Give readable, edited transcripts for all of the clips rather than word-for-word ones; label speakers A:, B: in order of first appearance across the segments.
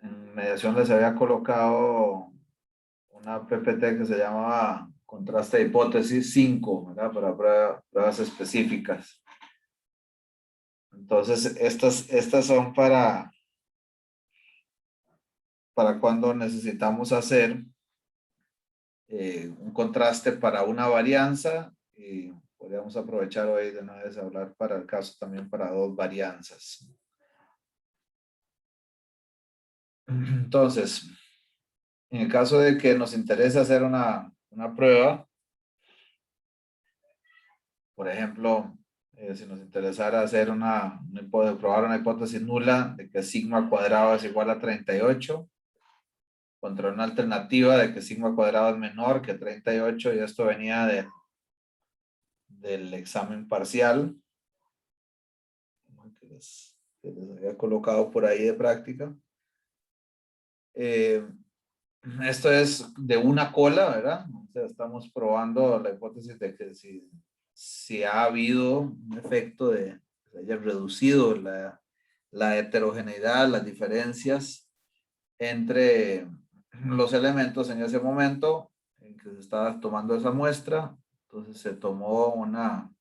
A: en mediación les había colocado una PPT que se llamaba contraste de hipótesis 5, ¿verdad? Para pruebas específicas. Entonces, estas son para cuando necesitamos hacer un contraste para una varianza, y podríamos aprovechar hoy de una vez hablar para el caso también para dos varianzas. Entonces, en el caso de que nos interese hacer una prueba, por ejemplo, si nos interesara hacer probar una hipótesis nula de que sigma cuadrado es igual a 38, contra una alternativa de que sigma cuadrado es menor que 38, y esto venía del examen parcial que les había colocado por ahí de práctica. Esto es de una cola, ¿verdad? O sea, estamos probando la hipótesis de que si ha habido un efecto de que se haya reducido la heterogeneidad, las diferencias entre los elementos en ese momento en que se estaba tomando esa muestra. Entonces se tomó una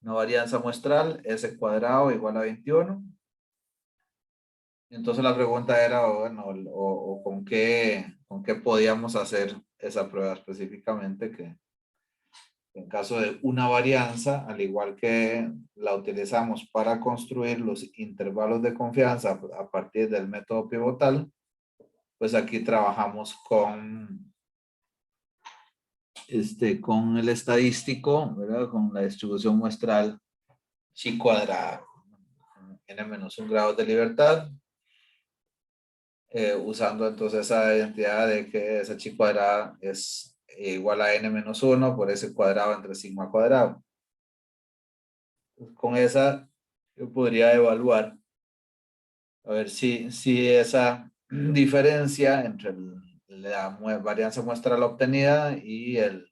A: varianza muestral, S cuadrado igual a 21. Entonces la pregunta era, bueno, o con qué podíamos hacer esa prueba específicamente, que en caso de una varianza, al igual que la utilizamos para construir los intervalos de confianza a partir del método pivotal, pues aquí trabajamos con el estadístico, ¿verdad? Con la distribución muestral chi cuadrada, n-1 grados de libertad, usando entonces esa identidad de que esa chi cuadrada es igual a n-1 por S cuadrado entre sigma cuadrado. Con esa yo podría evaluar a ver si esa diferencia entre la varianza muestral obtenida y el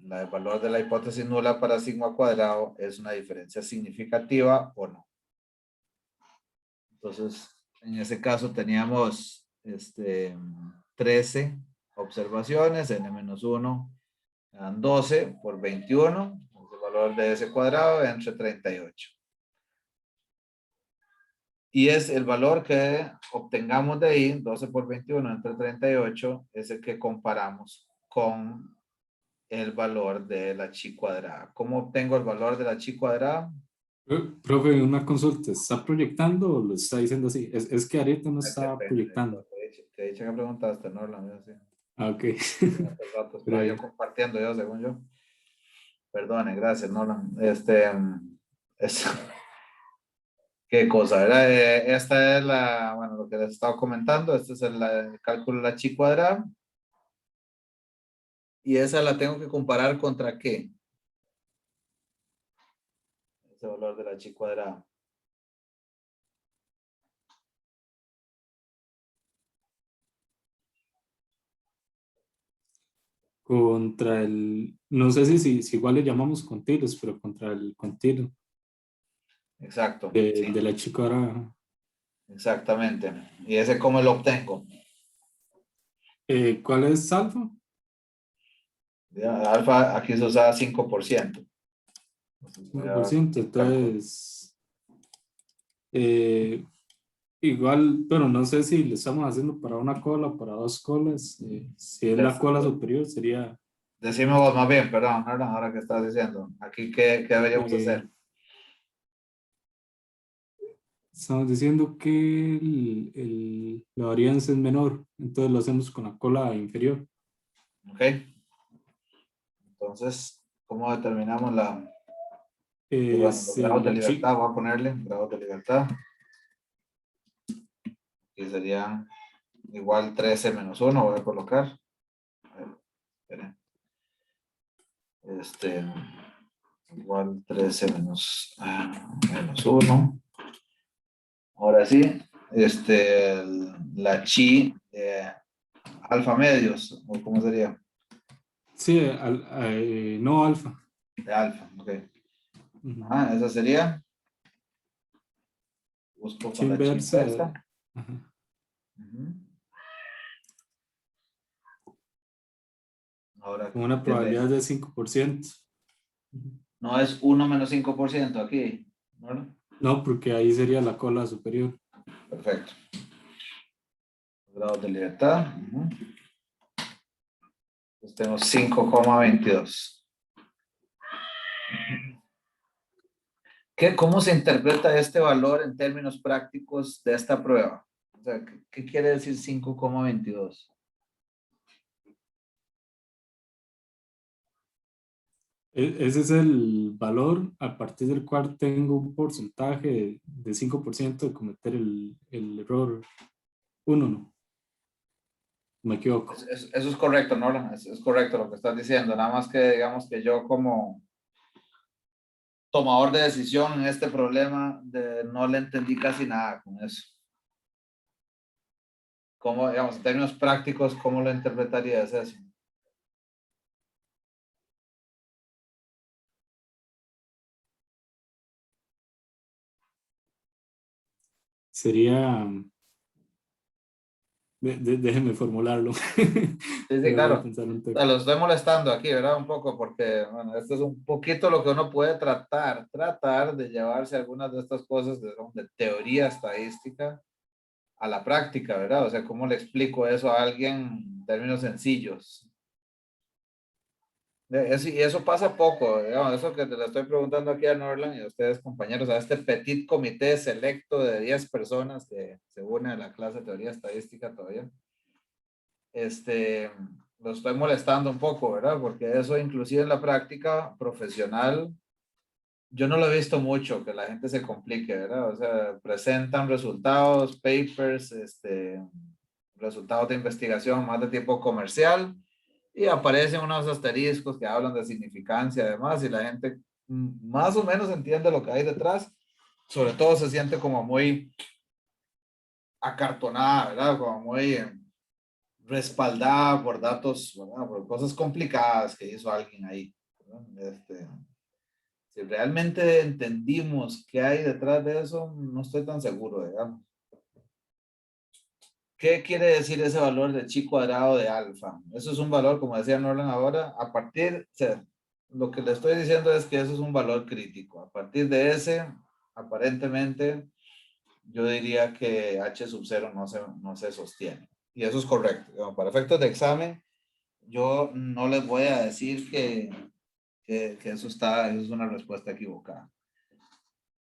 A: valor de la hipótesis nula para sigma cuadrado es una diferencia significativa o no. Entonces, en ese caso teníamos 13 observaciones, n-1 eran 12 por 21, el valor de ese cuadrado entre 38. Y es el valor que obtengamos de ahí, 12 por 21 entre 38, es el que comparamos con el valor de la chi cuadrada. ¿Cómo obtengo el valor de la chi cuadrada?
B: Profe, una consulta, ¿está proyectando o lo está diciendo así? Es que ahorita no está proyectando.
A: Te he dicho que preguntaste, ¿no? La mía, sí.
B: Ah, ok.
A: Estaba yo compartiendo yo, según yo. Perdone, gracias, Nolan. ¿Qué cosa? ¿Verdad? Esta es lo que les estaba comentando. Este es el cálculo de la chi cuadrada. Y esa la tengo que comparar contra ¿qué? Ese valor de la chi cuadrada.
B: Contra no sé si igual le llamamos continuos, pero contra el continuo.
A: Exacto.
B: De la chi cuadrada.
A: Exactamente. ¿Y ese cómo lo obtengo?
B: ¿Cuál es alfa?
A: Alfa, aquí se usa 5%.
B: 5%, entonces igual, pero no sé si lo estamos haciendo para una cola o para dos colas. Si es la cola superior sería...
A: Decime vos más bien, perdón, ahora que estás diciendo. Aquí, ¿qué deberíamos hacer?
B: Estamos diciendo que la varianza es menor, entonces lo hacemos con la cola inferior.
A: Ok. Entonces, ¿cómo determinamos los grados de libertad? Voy a ponerle grados de libertad. Que serían igual 13 menos 1, voy a colocar. A ver, esperen. Igual 13 menos 1. Ahora sí, la chi de alfa medios, ¿o cómo sería?
B: Sí, no alfa.
A: De alfa, ok. Esa sería. Busco
B: Chi
A: con la chi
B: inversa.
A: inversa. Ahora,
B: Con una probabilidad de 5%.
A: no es 1 menos 5% aquí, ¿no?
B: No, porque ahí sería la cola superior.
A: Perfecto. Grados de libertad. Entonces tengo 5,22. ¿Cómo se interpreta este valor en términos prácticos de esta prueba? O sea, ¿qué quiere decir 5,22?
B: Ese es el valor a partir del cual tengo un porcentaje de 5% de cometer el error 1, ¿no? Me equivoco.
A: Eso es correcto, ¿no? Es correcto lo que estás diciendo. Nada más que digamos que yo como tomador de decisión en este problema no le entendí casi nada con eso. ¿Cómo, digamos, en términos prácticos, cómo lo interpretarías eso?
B: Sería, déjeme formularlo.
A: Sí, sí,
B: Voy a
A: claro.
B: pensar un
A: O sea,
B: toque.
A: lo estoy molestando aquí, ¿verdad? Un poco, porque, bueno, esto es un poquito lo que uno puede tratar de llevarse algunas de estas cosas de teoría estadística a la práctica, ¿verdad? O sea, ¿cómo le explico eso a alguien en términos sencillos? Y eso pasa poco, digamos, eso que te lo estoy preguntando aquí a Norland y a ustedes, compañeros, a este petit comité selecto de 10 personas que se une a la clase de teoría estadística todavía. Lo estoy molestando un poco, ¿verdad? Porque eso inclusive en la práctica profesional, yo no lo he visto mucho, que la gente se complique, ¿verdad? O sea, presentan resultados, papers, resultados de investigación más de tipo comercial y aparecen unos asteriscos que hablan de significancia además y la gente más o menos entiende lo que hay detrás, sobre todo se siente como muy acartonada, ¿verdad? Como muy respaldada por datos, ¿verdad? Por cosas complicadas que hizo alguien ahí, ¿verdad? Si realmente entendimos qué hay detrás de eso, no estoy tan seguro, digamos. ¿Qué quiere decir ese valor de chi cuadrado de alfa? Eso es un valor, como decía Norland ahora, a partir, o sea, lo que le estoy diciendo es que eso es un valor crítico. A partir de ese, aparentemente, yo diría que H sub 0 no se sostiene. Y eso es correcto. Digamos, para efectos de examen, yo no les voy a decir que eso es una respuesta equivocada.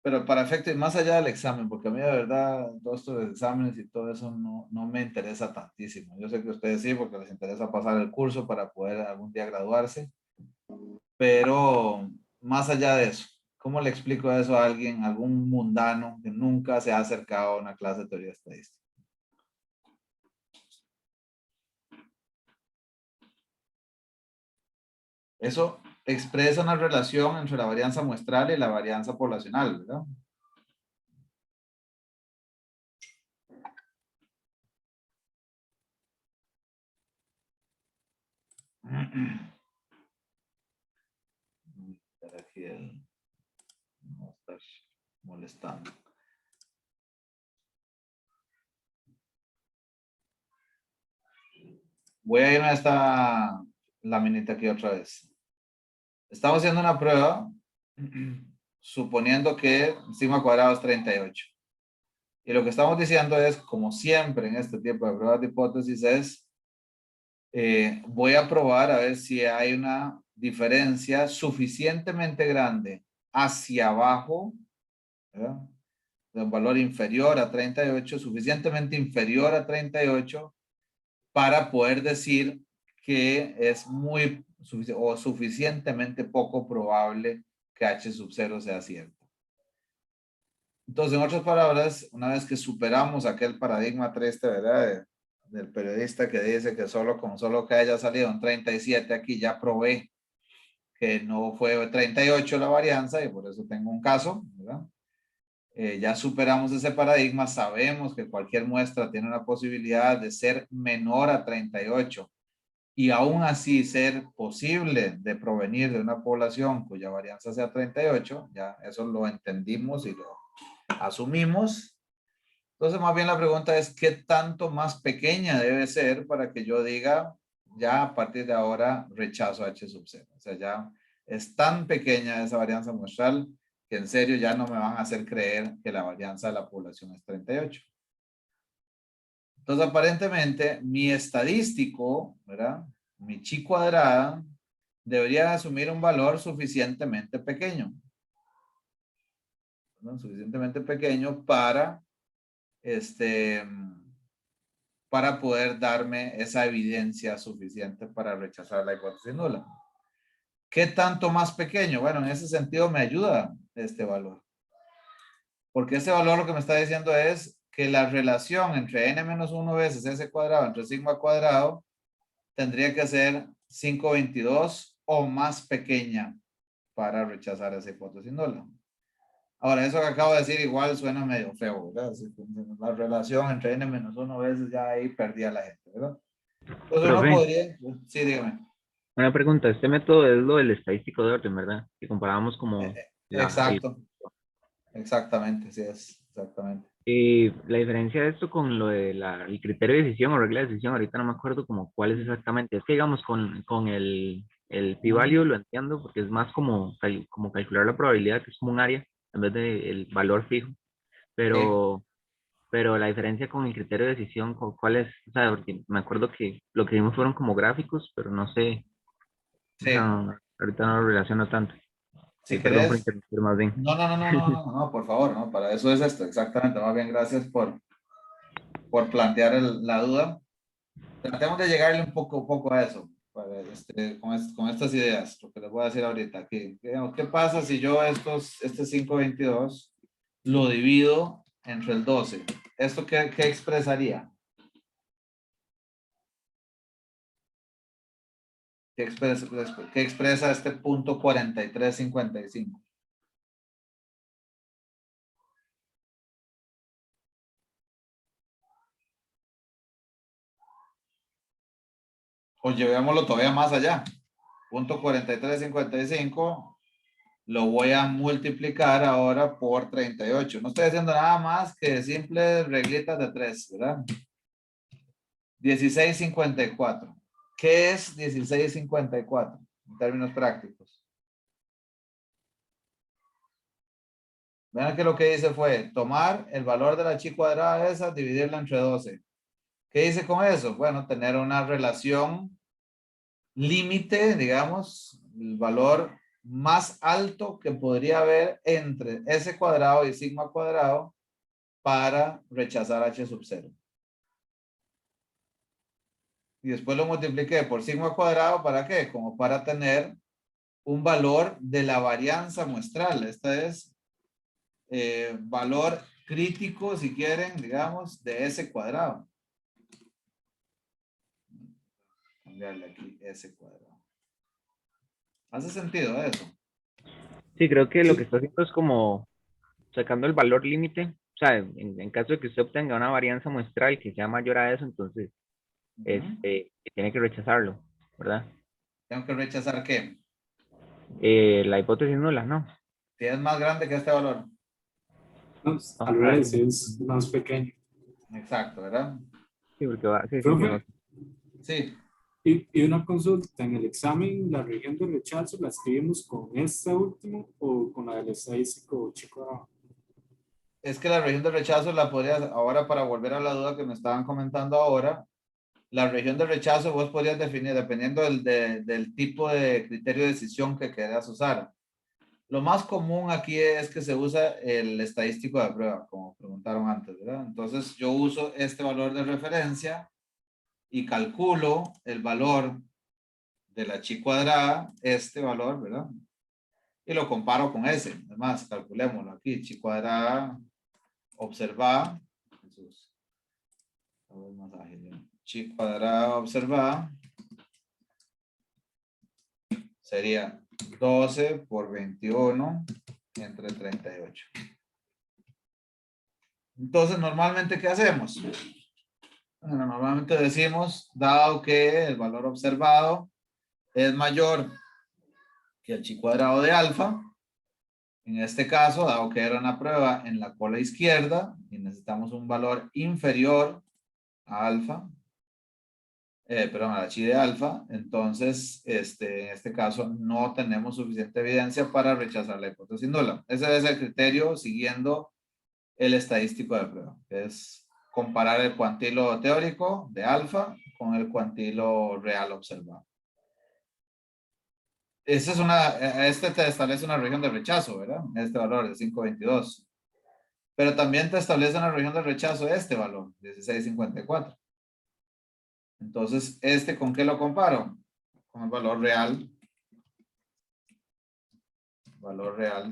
A: Pero para efectos, más allá del examen, porque a mí de verdad todos estos exámenes y todo eso no me interesa tantísimo. Yo sé que ustedes sí, porque les interesa pasar el curso para poder algún día graduarse, pero más allá de eso, ¿cómo le explico eso a alguien, algún mundano que nunca se ha acercado a una clase de teoría estadística? Eso expresa una relación entre la varianza muestral y la varianza poblacional, ¿verdad? Aquí no estar molestando. Voy a irme a esta laminita aquí otra vez. Estamos haciendo una prueba suponiendo que sigma cuadrado es 38. Y lo que estamos diciendo es, como siempre en este tipo de pruebas de hipótesis, es voy a probar a ver si hay una diferencia suficientemente grande hacia abajo, ¿verdad? De un valor inferior a 38, suficientemente inferior a 38 para poder decir que es muy o suficientemente poco probable que H sub 0 sea cierto. Entonces, en otras palabras, una vez que superamos aquel paradigma triste, ¿verdad? Del periodista que dice que solo que haya salido un 37 aquí ya probé que no fue 38 la varianza y por eso tengo un caso, ¿verdad? Ya superamos ese paradigma, sabemos que cualquier muestra tiene una posibilidad de ser menor a 38 y aún así ser posible de provenir de una población cuya varianza sea 38, ya eso lo entendimos y lo asumimos. Entonces, más bien la pregunta es, ¿qué tanto más pequeña debe ser para que yo diga, ya a partir de ahora rechazo H sub 0? O sea, ya es tan pequeña esa varianza muestral que en serio ya no me van a hacer creer que la varianza de la población es 38. Entonces, aparentemente, mi estadístico, ¿verdad? Mi chi cuadrada, debería asumir un valor suficientemente pequeño, ¿no? Suficientemente pequeño para poder darme esa evidencia suficiente para rechazar la hipótesis nula. ¿Qué tanto más pequeño? Bueno, en ese sentido me ayuda este valor. Porque ese valor lo que me está diciendo es que la relación entre n-1 veces s cuadrado entre sigma cuadrado tendría que ser 522 o más pequeña para rechazar esa hipótesis nula. Ahora, eso que acabo de decir igual suena medio feo, ¿verdad? La relación entre n-1 veces ya ahí perdí a la gente, ¿verdad? Entonces uno
C: Profe,
A: podría, sí, dígame.
C: una pregunta. Este método es lo del estadístico de orden, ¿verdad? Que comparábamos
A: Eh,
C: como
A: eh,
C: la, el,
A: Exacto, exactamente, sí es, exactamente.
C: y la diferencia de esto con lo de el criterio de decisión o regla de decisión, ahorita no me acuerdo como cuál es exactamente. Es que digamos con el
A: Ujú.
C: p-value lo entiendo porque es más como, como calcular la probabilidad, que es como un área, en vez de el valor fijo.
A: Sí,
C: Pero la diferencia con el criterio de decisión, ¿cuál es? O sea, porque me acuerdo que lo que vimos fueron como gráficos, pero no sé, o sea,
A: sí.
C: ahorita no lo relaciono tanto.
A: Si
C: Perdón por
A: querés,
C: interrumpir más bien.
A: no, por favor, no, para eso es esto, exactamente. Más bien, gracias por plantear la duda. Tratemos de llegarle un poco a eso, con estas ideas, lo que les voy a decir ahorita. Aquí. ¿Qué pasa si yo este 522 lo divido entre el 12? ¿Esto qué expresaría? ¿Qué expresa este punto 4355? O llevémoslo todavía más allá. Punto 4355 lo voy a multiplicar ahora por 38. No estoy haciendo nada más que simples reglitas de 3, ¿verdad? 1654. ¿Qué es 1654 en términos prácticos? Vean que lo que hice fue tomar el valor de la chi cuadrada esa, dividirla entre 12. ¿Qué hice con eso? Bueno, tener una relación límite, digamos, el valor más alto que podría haber entre S cuadrado y sigma cuadrado para rechazar H sub 0. Y después lo multipliqué por sigma cuadrado, ¿para qué? Como para tener un valor de la varianza muestral. Esta es valor crítico, si quieren, digamos, de S cuadrado. Cambiarle aquí S cuadrado. ¿Hace sentido eso?
C: Sí, creo que lo que
B: Sí,
C: está haciendo es como sacando el valor límite. O sea, en caso de que usted obtenga una varianza muestral que sea mayor a eso, entonces
A: Ujú.
C: tiene que rechazarlo, ¿verdad?
A: Tengo que rechazar qué.
C: La hipótesis nula, ¿no?
A: Si es más grande que este valor.
B: no, al
C: Vamos a ver.
B: revés, es más pequeño.
A: Exacto, ¿verdad?
C: Sí, porque va, sí, sí, sí,
B: Profe,
C: no.
A: Sí.
B: y una consulta, en el examen, la región de rechazo, ¿la escribimos con esta última o con la del estadístico chico?
A: Es que la región de rechazo la podrías, ahora para volver a la duda que me estaban comentando ahora, la región de rechazo vos podrías definir dependiendo del tipo de criterio de decisión que quieras usar. Lo más común aquí es que se usa el estadístico de prueba, como preguntaron antes, ¿verdad? Entonces yo uso este valor de referencia y calculo el valor de la chi cuadrada, este valor, ¿verdad? Y lo comparo con ese. Además, calculémoslo aquí, chi cuadrada, observa, Jesús, más ágil, ¿eh? Chi cuadrada observada sería 12 por 21 entre 38. Entonces, normalmente, ¿qué hacemos? Bueno, normalmente decimos, dado que el valor observado es mayor que el chi cuadrado de alfa, En este caso, dado que era una prueba en la cola izquierda y necesitamos un valor inferior a alfa, perdón, a la chi de alfa, entonces en este caso no tenemos suficiente evidencia para rechazar la hipótesis nula. Ese es el criterio siguiendo el estadístico de prueba, que es comparar el cuantilo teórico de alfa con el cuantilo real observado. Esa es te establece una región de rechazo, ¿verdad? Este valor de 5.22. Pero también te establece una región de rechazo este valor, 16.54. Entonces, ¿con qué lo comparo? Con el valor real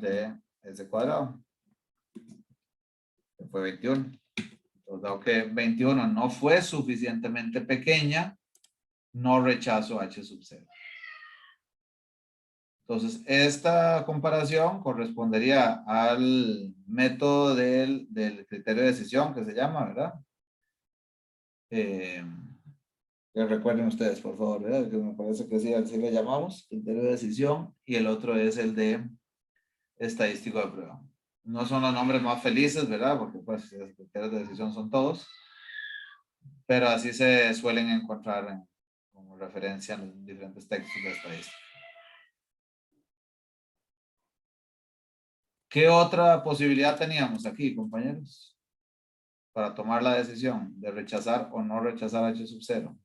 A: de S cuadrado, que fue 21. Entonces, dado que 21 no fue suficientemente pequeña, no rechazo H sub 0. Entonces, esta comparación correspondería al método del criterio de decisión que se llama, ¿verdad? Que recuerden ustedes, por favor, ¿verdad? Que me parece que sí, así le llamamos, criterio de decisión, y el otro es el de estadístico de prueba. No son los nombres más felices, ¿verdad? Porque pues los criterios de decisión son todos, pero así se suelen encontrar como referencia en los diferentes textos de estadística. ¿Qué otra posibilidad teníamos aquí, compañeros? Para tomar la decisión de rechazar o no rechazar H sub 0.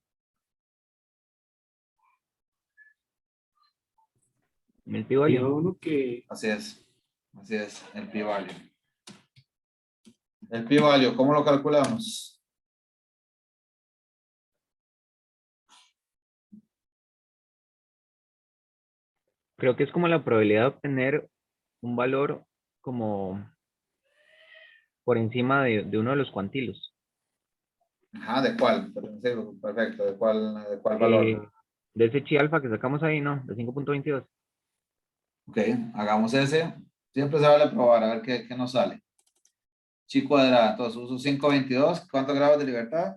C: El pi-value.
B: Uno que
A: Así es, el pi-value. El pi-value, ¿cómo lo calculamos?
C: Creo que es como la probabilidad de obtener un valor como por encima de uno de los cuantilos.
A: Ajá, ¿de cuál? Sí, perfecto, ¿de cuál valor?
C: De ese chi alfa que sacamos ahí, ¿no? De 5.22.
A: Ok, hagamos ese. Siempre se vale probar, a ver qué nos sale. Chi cuadrada, entonces uso 5.22. ¿Cuántos grados de libertad?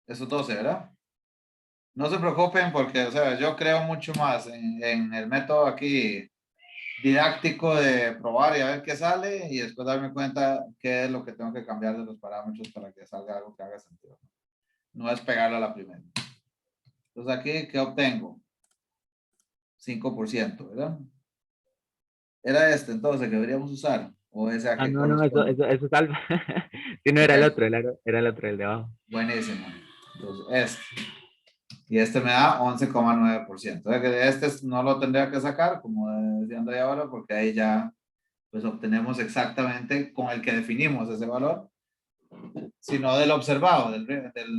A: Eso 12, ¿verdad? No se preocupen porque, o sea, yo creo mucho más en el método aquí didáctico de probar y a ver qué sale y después darme cuenta qué es lo que tengo que cambiar de los parámetros para que salga algo que haga sentido. No es pegarlo a la primera. Entonces aquí, ¿qué obtengo? 5%, ¿verdad? Era entonces que deberíamos usar o ese a
C: Ah,
A: que
C: no, no, eso,
A: corresponde.
C: eso, eso es alfa. Si no
A: Ok,
C: era el otro, era el otro, el de abajo.
A: buenísimo. Entonces y me da 11,9%. O sea que no lo tendría que sacar, como decían de ahora, porque ahí ya pues obtenemos exactamente con el que definimos ese valor, sino del observado, del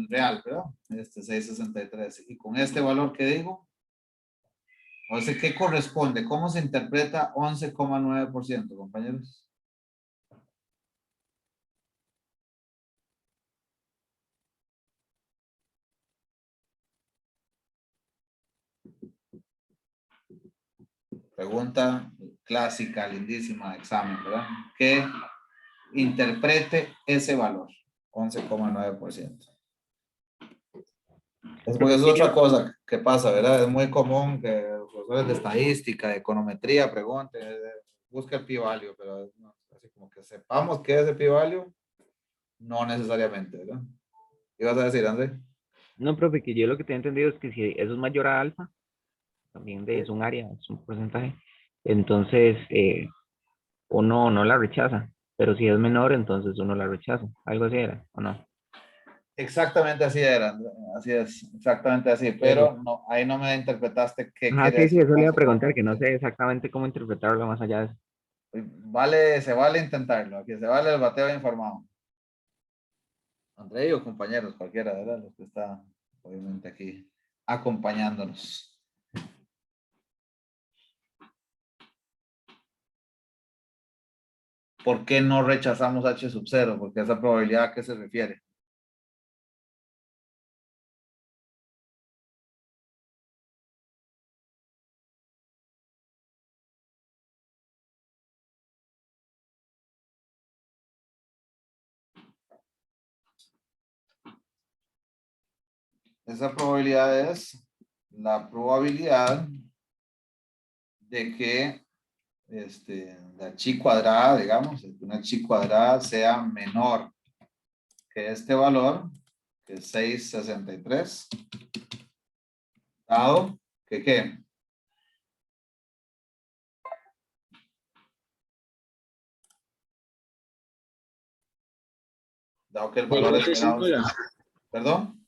A: real, ¿verdad? 663. Y con este valor que digo, o sea, ¿qué corresponde? ¿Cómo se interpreta 11,9%, compañeros? Pregunta clásica, lindísima de examen, ¿verdad? Que interprete ese valor, 11,9%. Es porque es
C: Profe,
A: otra cosa que pasa, ¿verdad? Es muy común que los profesores de estadística, de econometría pregunten, busca el p-value, pero así como que sepamos qué es el p-value, no necesariamente, ¿verdad? ¿Qué vas a decir, André?
C: no, profe, que yo lo que tengo entendido es que si eso es mayor a alfa, también es un área, es un porcentaje, entonces uno no la rechaza, pero si es menor, entonces uno la rechaza. Algo así era, ¿o no?
A: Exactamente así era, André, así es, exactamente así,
C: Pero,
A: pero no, ahí no me interpretaste qué
C: ajá,
A: quiere
C: sí, sí,
A: decir
C: eso le iba a preguntar, que no
A: 11,9%.
C: sé exactamente cómo interpretarlo más allá de eso.
A: Se vale intentarlo, aquí se vale el bateo informado. André o compañeros, cualquiera, ¿verdad? Los que está obviamente aquí acompañándonos. ¿Por qué no rechazamos H sub 0? Porque esa probabilidad a qué se refiere. Esa probabilidad es la probabilidad de que la chi cuadrada, digamos, una chi cuadrada sea menor que este valor, que es 663, dado que ¿qué? Dado que el
D: La
A: valor es
D: hipótesis
A: menor.
D: nula.
A: ¿Perdón?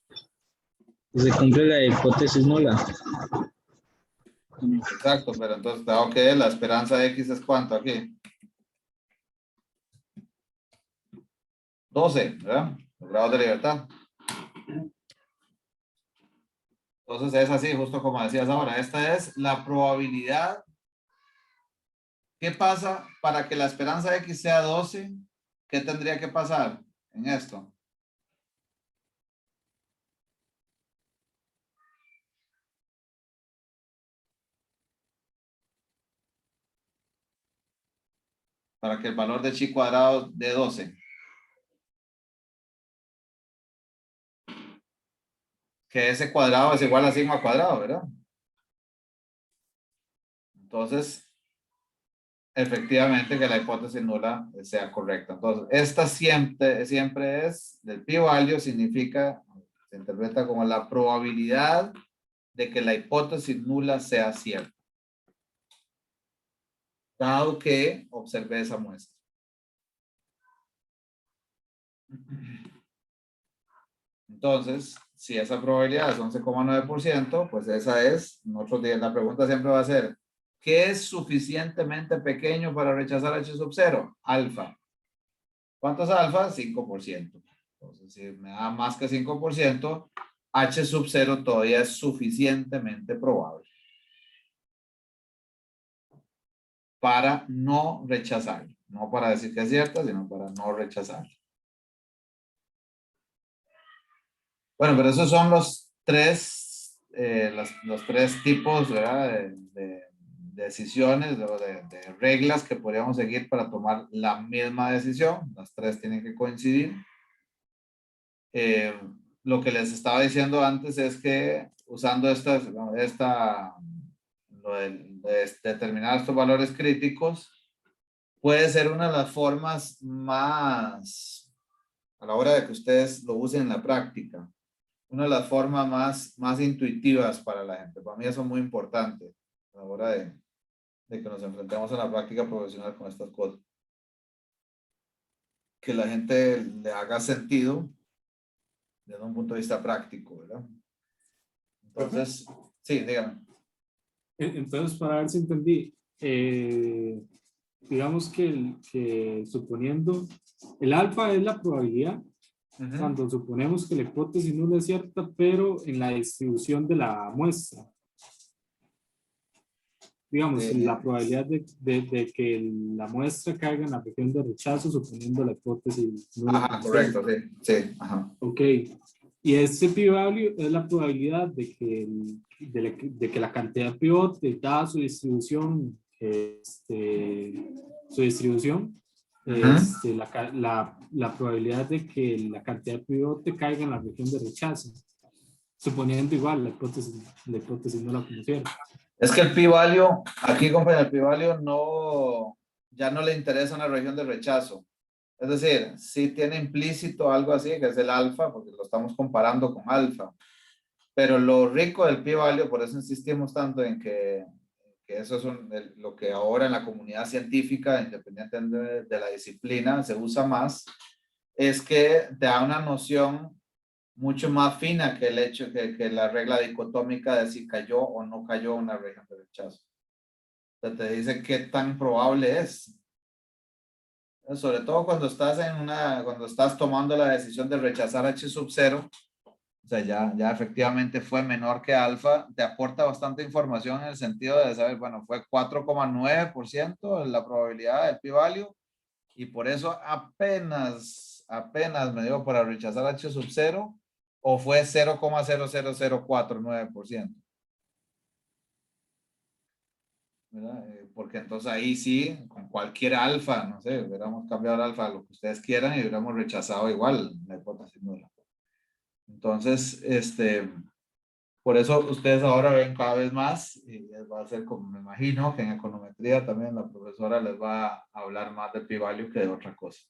D: Se cumple la hipótesis nula.
A: Exacto, pero entonces dado que la esperanza de X es ¿cuánto aquí? 12, ¿verdad? Los grados de libertad. Entonces es así, justo como decías ahora. Esta es la probabilidad. ¿Qué pasa para que la esperanza de X sea 12? ¿Qué tendría que pasar en esto? Para que el valor de chi cuadrado de 12. Que ese cuadrado es igual a sigma cuadrado, ¿verdad? Entonces, efectivamente que la hipótesis nula sea correcta. Entonces, esta siempre es, del p-value significa, se interpreta como la probabilidad de que la hipótesis nula sea cierta. Dado que observé esa muestra. Entonces, si esa probabilidad es 11,9%, pues esa es, la pregunta siempre va a ser, ¿qué es suficientemente pequeño para rechazar H sub 0? Alfa. ¿Cuánto es alfa? 5%. Entonces, si me da más que 5%, H sub 0 todavía es suficientemente probable para no rechazarlo. No para decir que es cierta, sino para no rechazarlo. Bueno, pero esos son los tres, los tres tipos, ¿verdad? de decisiones o de reglas que podríamos seguir para tomar la misma decisión. Las tres tienen que coincidir. Lo que les estaba diciendo antes es que usando lo de determinar estos valores críticos puede ser una de las formas más, a la hora de que ustedes lo usen en la práctica, una de las formas más intuitivas para la gente. Para mí eso es muy importante a la hora de que nos enfrentemos a la práctica profesional con estas cosas. Que la gente le haga sentido desde un punto de vista práctico, ¿verdad? Entonces, sí, dígame.
B: Entonces, para ver si entendí, digamos que suponiendo, el alfa es la probabilidad, cuando suponemos que la hipótesis nula es cierta, pero en la distribución de la muestra. Digamos, la probabilidad de que la muestra caiga en la región de rechazo, suponiendo la hipótesis nula.
A: Ajá, correcto, sí, sí, ajá.
B: Ok, y este p-value es la probabilidad de que la cantidad de pivote, dada su distribución, la probabilidad de que la cantidad de pivote caiga en la región de rechazo, suponiendo igual la hipótesis no la conociera.
A: Es que el p-value, aquí compañero, el p-value no, ya no le interesa una región de rechazo. Es decir, sí tiene implícito algo así, que es el alfa, porque lo estamos comparando con alfa. Pero lo rico del p-value, por eso insistimos tanto en que eso es lo que ahora en la comunidad científica, independientemente de la disciplina, se usa más, es que te da una noción mucho más fina que el hecho que la regla dicotómica de si cayó o no cayó una región de rechazo. O sea, te dice qué tan probable es. Sobre todo cuando estás cuando estás tomando la decisión de rechazar H sub 0, o sea, ya efectivamente fue menor que alfa, te aporta bastante información en el sentido de saber, bueno, fue 4,9% la probabilidad del p-value y por eso apenas me dio para rechazar H sub 0 o fue 0,00049%. ¿Verdad? Porque entonces ahí sí, con cualquier alfa, no sé, hubiéramos cambiado el alfa a lo que ustedes quieran y hubiéramos rechazado igual la hipótesis nula. Entonces, Por eso ustedes ahora ven cada vez más, y va a ser como me imagino que en econometría también la profesora les va a hablar más de p-value que de otra cosa.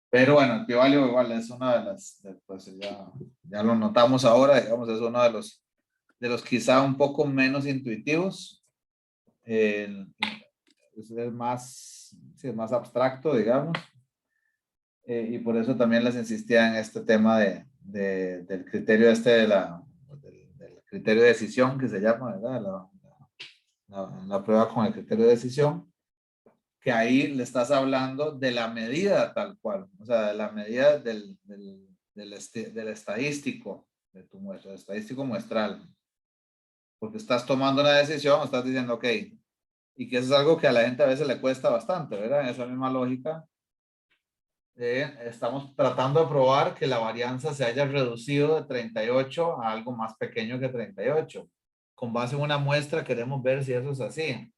A: Pero bueno, el p-value igual es una de las, pues ya lo notamos ahora, digamos, es uno de los quizá un poco menos intuitivos. Es más, sí, es más abstracto, digamos. Y por eso también les insistía en este tema del criterio del criterio de decisión que se llama, ¿verdad? La prueba con el criterio de decisión, que ahí le estás hablando de la medida tal cual, o sea, de la medida del estadístico de tu muestra, del estadístico muestral. Porque estás tomando una decisión, estás diciendo, ok, y que eso es algo que a la gente a veces le cuesta bastante, ¿verdad? En esa misma lógica, estamos tratando de probar que la varianza se haya reducido de 38 a algo más pequeño que 38. Con base en una muestra queremos ver si eso es así.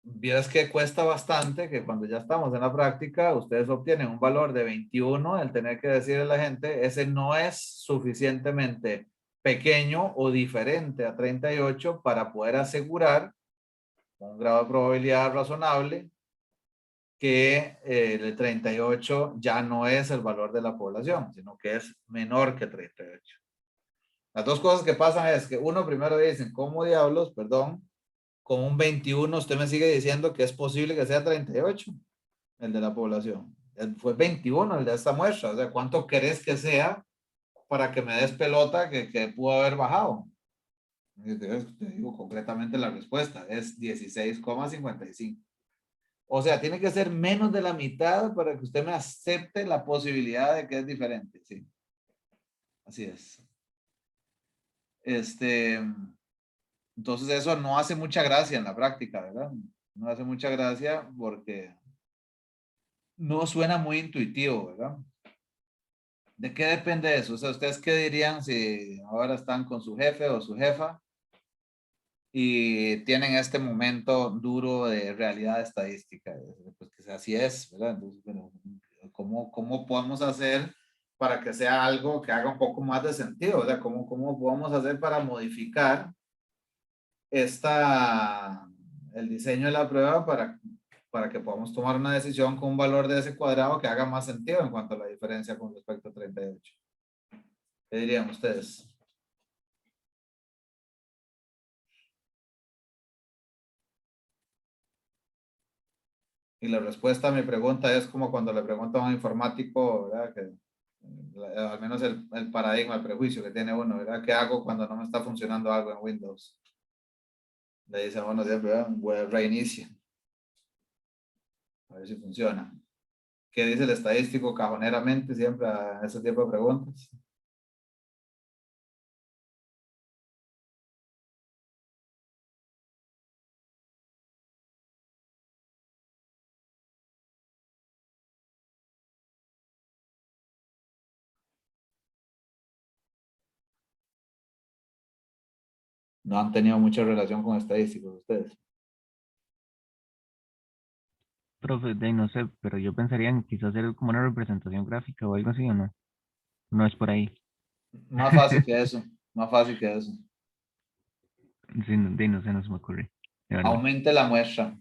A: Vieras que cuesta bastante que cuando ya estamos en la práctica, ustedes obtienen un valor de 21, el tener que decirle a la gente, ese no es suficientemente pequeño o diferente a 38 para poder asegurar con un grado de probabilidad razonable que el 38 ya no es el valor de la población, sino que es menor que 38. Las dos cosas que pasan es que uno primero dicen, ¿cómo diablos, perdón, con un 21 usted me sigue diciendo que es posible que sea 38 el de la población? Fue 21 el de esta muestra, o sea, ¿cuánto crees que sea para que me des pelota que pudo haber bajado? Te digo concretamente la respuesta, es 16,55. O sea, tiene que ser menos de la mitad para que usted me acepte la posibilidad de que es diferente, sí. Así es. Entonces eso no hace mucha gracia en la práctica, ¿verdad? No hace mucha gracia porque no suena muy intuitivo, ¿verdad? ¿De qué depende eso? O sea, ¿ustedes qué dirían si ahora están con su jefe o su jefa y tienen este momento duro de realidad estadística? Pues que así es, ¿verdad? Entonces, bueno, ¿cómo podemos hacer para que sea algo que haga un poco más de sentido? O sea, ¿cómo podemos hacer para modificar el diseño de la prueba para que podamos tomar una decisión con un valor de ese cuadrado que haga más sentido en cuanto a la diferencia con respecto a 38? ¿Qué dirían ustedes? Y la respuesta a mi pregunta es como cuando le pregunto a un informático, ¿verdad? Que, al menos el paradigma, el prejuicio que tiene uno, ¿verdad? ¿Qué hago cuando no me está funcionando algo en Windows? Le dicen, bueno, ¿verdad? Reinicia. A ver si funciona. ¿Qué dice el estadístico cajoneramente siempre a ese tipo de preguntas? No han tenido mucha relación con estadísticos ustedes.
C: Profe, no sé, pero yo pensaría en quizás hacer como una representación gráfica o algo así, ¿o no? No es por ahí.
A: Más fácil que eso. Más fácil que eso.
C: Sí, no sé, no se me ocurre, de verdad.
A: Aumente la muestra.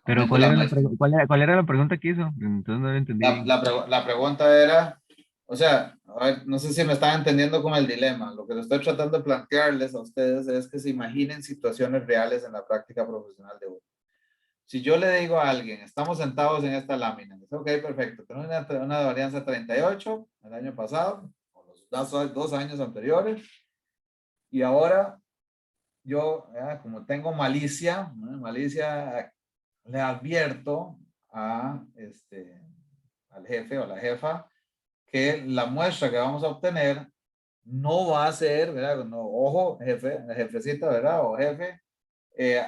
C: Pero
A: Aumente la muestra.
C: ¿cuál era la pregunta que hizo? Entonces no lo entendí bien.
A: La pregunta era, o sea, a ver, no sé si me están entendiendo con el dilema. Lo que estoy tratando de plantearles a ustedes es que se imaginen situaciones reales en la práctica profesional de uno. Si yo le digo a alguien, estamos sentados en esta lámina, dice, ok, perfecto, tenemos una varianza 38 el año pasado, o los dos años anteriores, y ahora yo, como tengo malicia, ¿no? Malicia, le advierto al jefe o la jefa que la muestra que vamos a obtener no va a ser, ¿verdad? No, ojo, jefecita, ¿verdad? O jefe,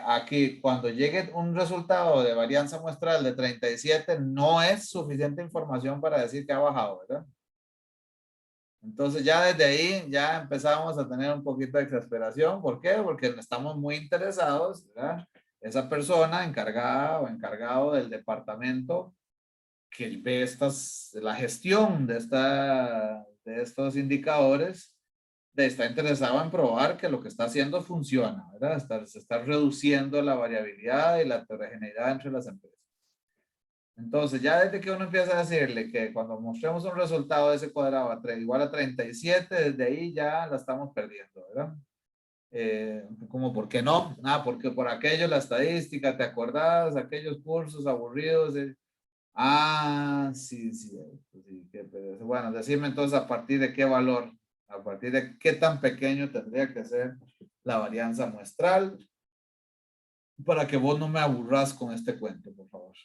A: aquí cuando llegue un resultado de varianza muestral de 37, no es suficiente información para decir que ha bajado, ¿verdad? Entonces ya desde ahí ya empezamos a tener un poquito de exasperación. ¿Por qué? Porque estamos muy interesados, ¿verdad? Esa persona encargada o encargado del departamento que ve la gestión de de estos indicadores está interesado en probar que lo que está haciendo funciona, ¿verdad? Se está reduciendo la variabilidad y la heterogeneidad entre las empresas. Entonces, ya desde que uno empieza a decirle que cuando mostremos un resultado de ese cuadrado igual a 37, desde ahí ya la estamos perdiendo, ¿verdad? Como, ¿por qué no? Ah, porque por aquello la estadística, ¿te acordás? Aquellos cursos aburridos. Ah, sí, sí, pues sí, qué pereza. Bueno, decime entonces a partir de qué valor, a partir de qué tan pequeño tendría que ser la varianza muestral para que vos no me aburras con este cuento, por favor.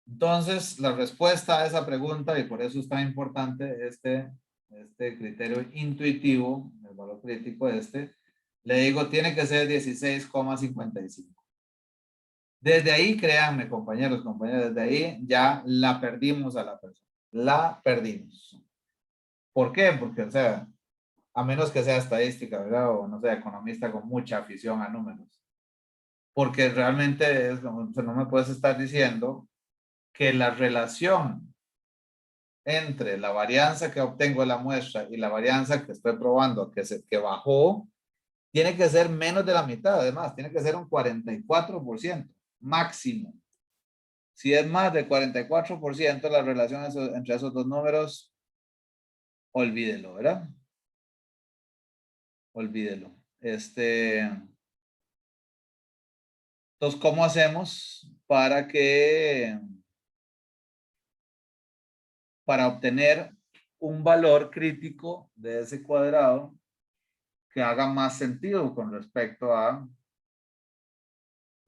A: Entonces, la respuesta a esa pregunta, y por eso es tan importante este criterio intuitivo, el valor crítico le digo, tiene que ser 16,55. Desde ahí, créanme, compañeros, compañeras, desde ahí ya la perdimos a la persona. La perdimos. ¿Por qué? Porque, o sea, a menos que sea estadística, ¿verdad? O no sé, economista con mucha afición a números. Porque realmente o sea, no me puedes estar diciendo que la relación entre la varianza que obtengo de la muestra y la varianza que estoy probando que bajó, tiene que ser menos de la mitad, además, tiene que ser un 44% máximo. Si es más de 44% la relación entre esos dos números, olvídelo, ¿verdad? Olvídelo. Entonces, ¿cómo hacemos para obtener un valor crítico de ese cuadrado que haga más sentido con respecto a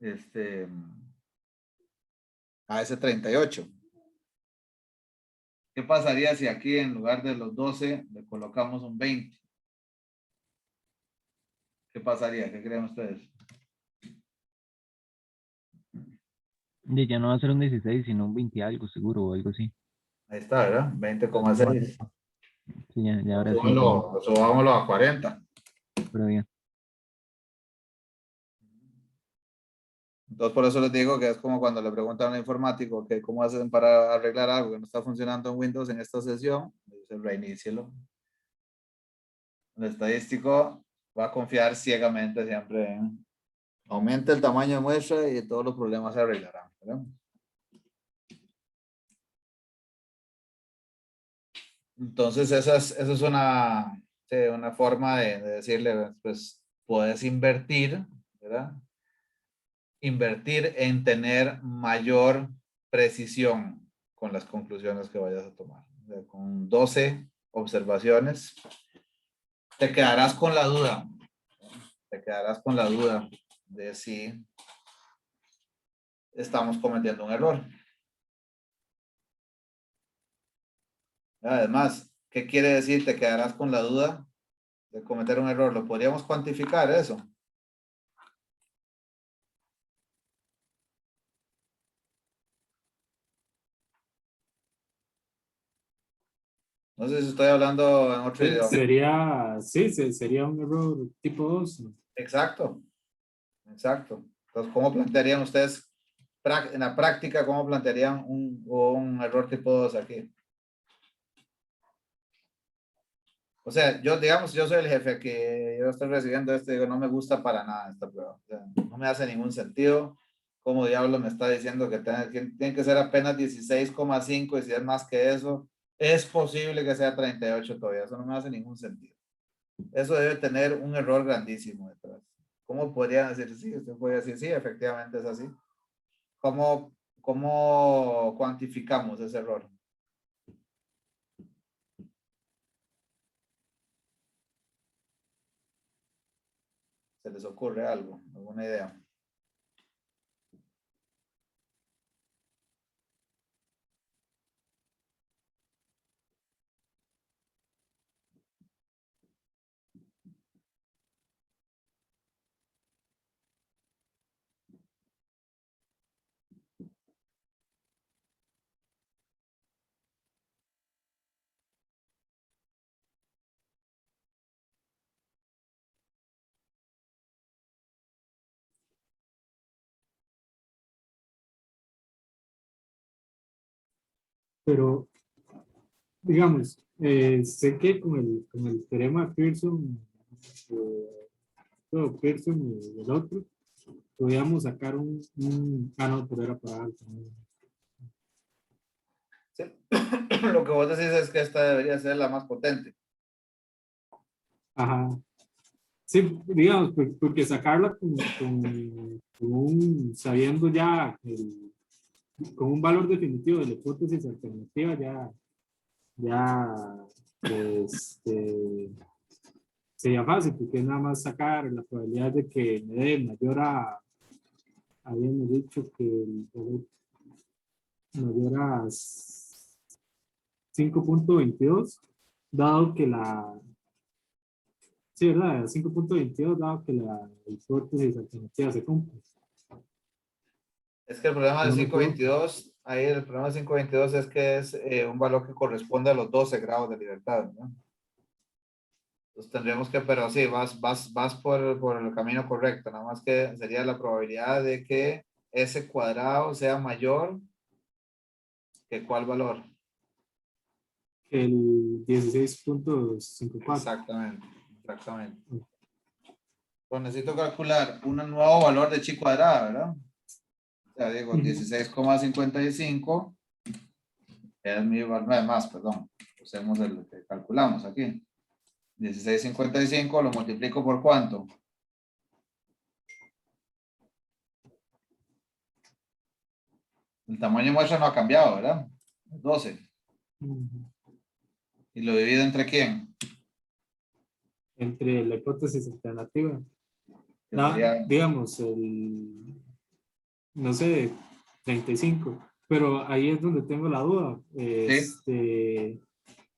A: ese 38? ¿Qué pasaría si aquí en lugar de los 12 le colocamos un 20? ¿Qué pasaría? ¿Qué creen ustedes?
C: Y ya no va a ser un 16, sino un 20 algo, seguro, o algo así.
A: Ahí está, ¿verdad? 20,6.
C: Sí, ya ahora sí,
A: Subámoslo a 40.
C: pero bien.
A: Entonces, por eso les digo que es como cuando le preguntan a un informático que cómo hacen para arreglar algo que no está funcionando en Windows en esta sesión. Dice, reinícielo. El estadístico va a confiar ciegamente siempre en aumenta el tamaño de muestra y todos los problemas se arreglarán, ¿verdad? Entonces, esa es una forma de decirle, pues, puedes invertir, ¿verdad? Invertir en tener mayor precisión con las conclusiones que vayas a tomar. O sea, con 12 observaciones, te quedarás con la duda. Te quedarás con la duda de si estamos cometiendo un error. Además, ¿qué quiere decir? Te quedarás con la duda de cometer un error. ¿Lo podríamos cuantificar eso? No sé si estoy hablando en otro idioma.
B: Sería un error tipo 2, ¿no?
A: Exacto, exacto. Entonces, ¿cómo plantearían ustedes en la práctica, cómo plantearían un error tipo 2 aquí? O sea, digamos, yo soy el jefe que yo estoy recibiendo esto y digo, no me gusta para nada esta prueba. O sea, no me hace ningún sentido. ¿Cómo diablo me está diciendo que tiene que ser apenas 16,5 y si es más que eso, es posible que sea 38 todavía? Eso no me hace ningún sentido. Eso debe tener un error grandísimo detrás. ¿Cómo podrían decir sí? Usted puede decir sí, efectivamente es así. ¿Cómo cuantificamos ese error? ¿Se les ocurre algo? ¿Alguna idea?
B: Pero digamos, sé que con el teorema de Pearson, Pearson y el otro, podíamos sacar no, pero era para alfa, ¿no?
A: Sí. Lo que vos decís es que esta debería ser la más potente.
B: Ajá. Sí, digamos, porque sacarla sabiendo ya, con un valor definitivo de la hipótesis alternativa, ya, sería fácil, porque es nada más sacar la probabilidad de que me dé mayor habíamos dicho que el valor mayor a 5.22, dado que sí, ¿verdad? 5.22, dado que la hipótesis alternativa se cumple.
A: Es que el problema de
B: No me equivoco.
A: 522, ahí el problema de 522 es que es un valor que corresponde a los 12 grados de libertad, ¿no? Entonces tendríamos que, pero sí, vas por el camino correcto, nada más que sería la probabilidad de que ese cuadrado sea mayor que cuál valor.
B: El 16.54.
A: Exactamente, exactamente. Pues necesito calcular un nuevo valor de chi cuadrada, ¿verdad? O sea, digo 16,55 es mi valor, no es más, perdón. Usemos el que calculamos aquí. 16,55 lo multiplico por ¿cuánto? El tamaño de muestra no ha cambiado, ¿verdad? 12. ¿Y lo divido entre quién?
B: Entre la hipótesis alternativa.
A: Que sería,
B: Digamos, no sé, 35. Pero ahí es donde tengo la duda.
A: sí,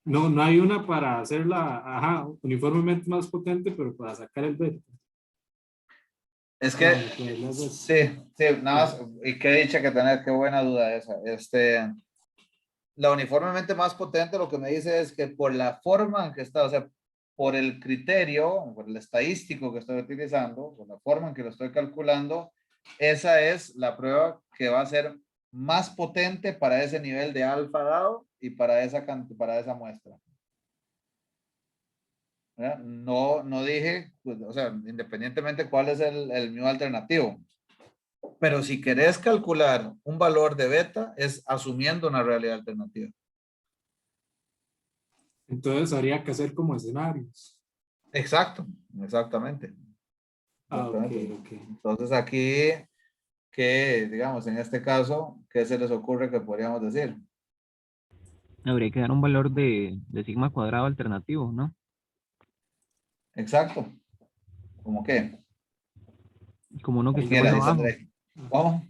B: No hay una para hacerla, ajá, uniformemente más potente, pero para sacar el beta.
A: es
B: No,
A: que,
B: la probabilidad
A: sí, sí, nada más,
B: es-
A: y qué dicha que tener, qué buena duda esa. La uniformemente más potente lo que me dice es que por la forma en que está, o sea, por el criterio, por el estadístico que estoy utilizando, por la forma en que lo estoy calculando, esa es la prueba que va a ser más potente para ese nivel de alfa dado y para esa muestra. ¿Verdad? No dije, pues, o sea, independientemente cuál es el mu alternativo. Pero si querés calcular un valor de beta, es asumiendo una realidad alternativa.
B: Entonces habría que hacer como escenarios.
A: Exacto, exactamente.
B: Ah, ok,
A: Exactamente.
B: ok.
A: Entonces aquí, ¿qué, digamos, en este caso, qué se les ocurre que podríamos decir?
C: Habría que dar un valor de sigma cuadrado alternativo, ¿no?
A: Exacto. ¿Cómo qué?
C: Como uno que
A: ¿Qué
C: esté más
A: quiera, dice
C: abajo.
A: André? ¿Cómo?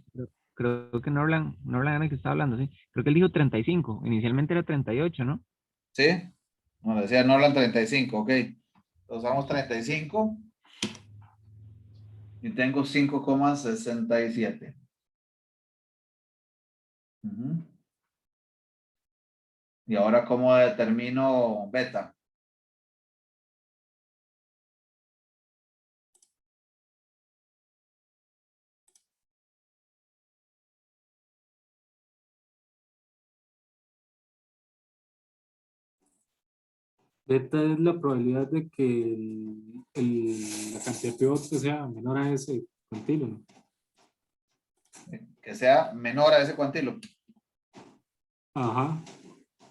C: Creo que Norland era el que estaba hablando, sí. Creo que él dijo 35. Inicialmente era 38, ¿no?
A: ¿Sí? Bueno, decía Nolan 35, ok. Entonces vamos 35 y tengo 5,67. Y ahora, ¿cómo determino beta?
B: Beta es la probabilidad de que la cantidad de pivotes sea menor a ese continuo.
A: Que sea menor a ese cuantilo.
B: Ajá,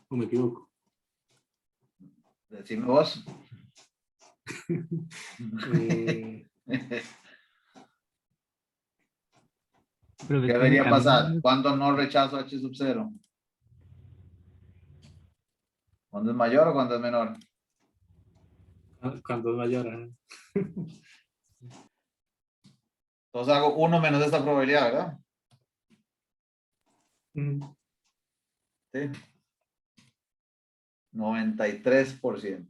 B: o me equivoco.
A: Decime vos.
B: Eh,
C: Pero
A: ¿Qué
C: es que
A: debería
C: a mí
A: pasar? ¿Cuándo no rechazo H sub 0? ¿Cuándo es mayor o cuándo es menor?
B: cuando es mayor. Ajá.
A: Entonces hago 1 menos esta probabilidad, ¿verdad?
B: Mm.
A: Sí. 93%.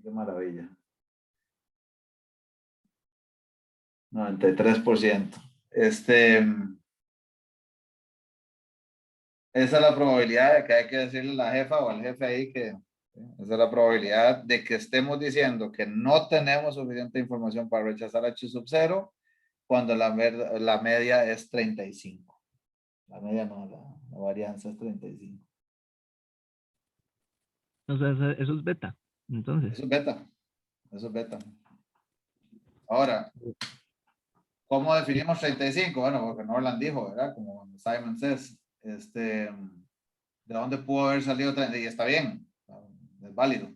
A: Qué maravilla. 93%. Esa es la probabilidad de que hay que decirle a la jefa o al jefe ahí que esa es la probabilidad de que estemos diciendo que no tenemos suficiente información para rechazar H sub 0 cuando la media es 35. La media no, la varianza es 35.
C: O sea, eso es beta. Entonces,
A: Eso es beta. Eso es beta. Ahora, ¿cómo definimos 35? Bueno, porque Norland dijo, ¿verdad? Como Simon says, ¿de dónde pudo haber salido 30? Y está bien, es válido.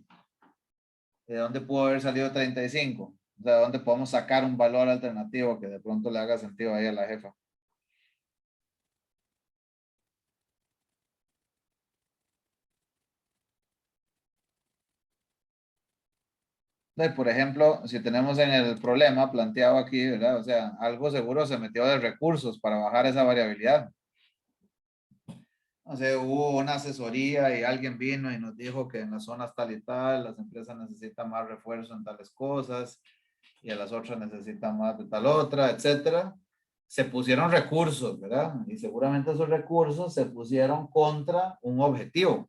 A: ¿De dónde pudo haber salido 35? O sea, ¿de dónde podemos sacar un valor alternativo que de pronto le haga sentido ahí a la jefa? Por ejemplo, si tenemos en el problema planteado aquí, ¿verdad? O sea, algo seguro se metió de recursos para bajar esa variabilidad. O sea, hubo una asesoría y alguien vino y nos dijo que en las zonas tal y tal, las empresas necesitan más refuerzo en tales cosas y a las otras necesitan más de tal otra, etcétera. Se pusieron recursos, ¿verdad? Y seguramente esos recursos se pusieron contra un objetivo.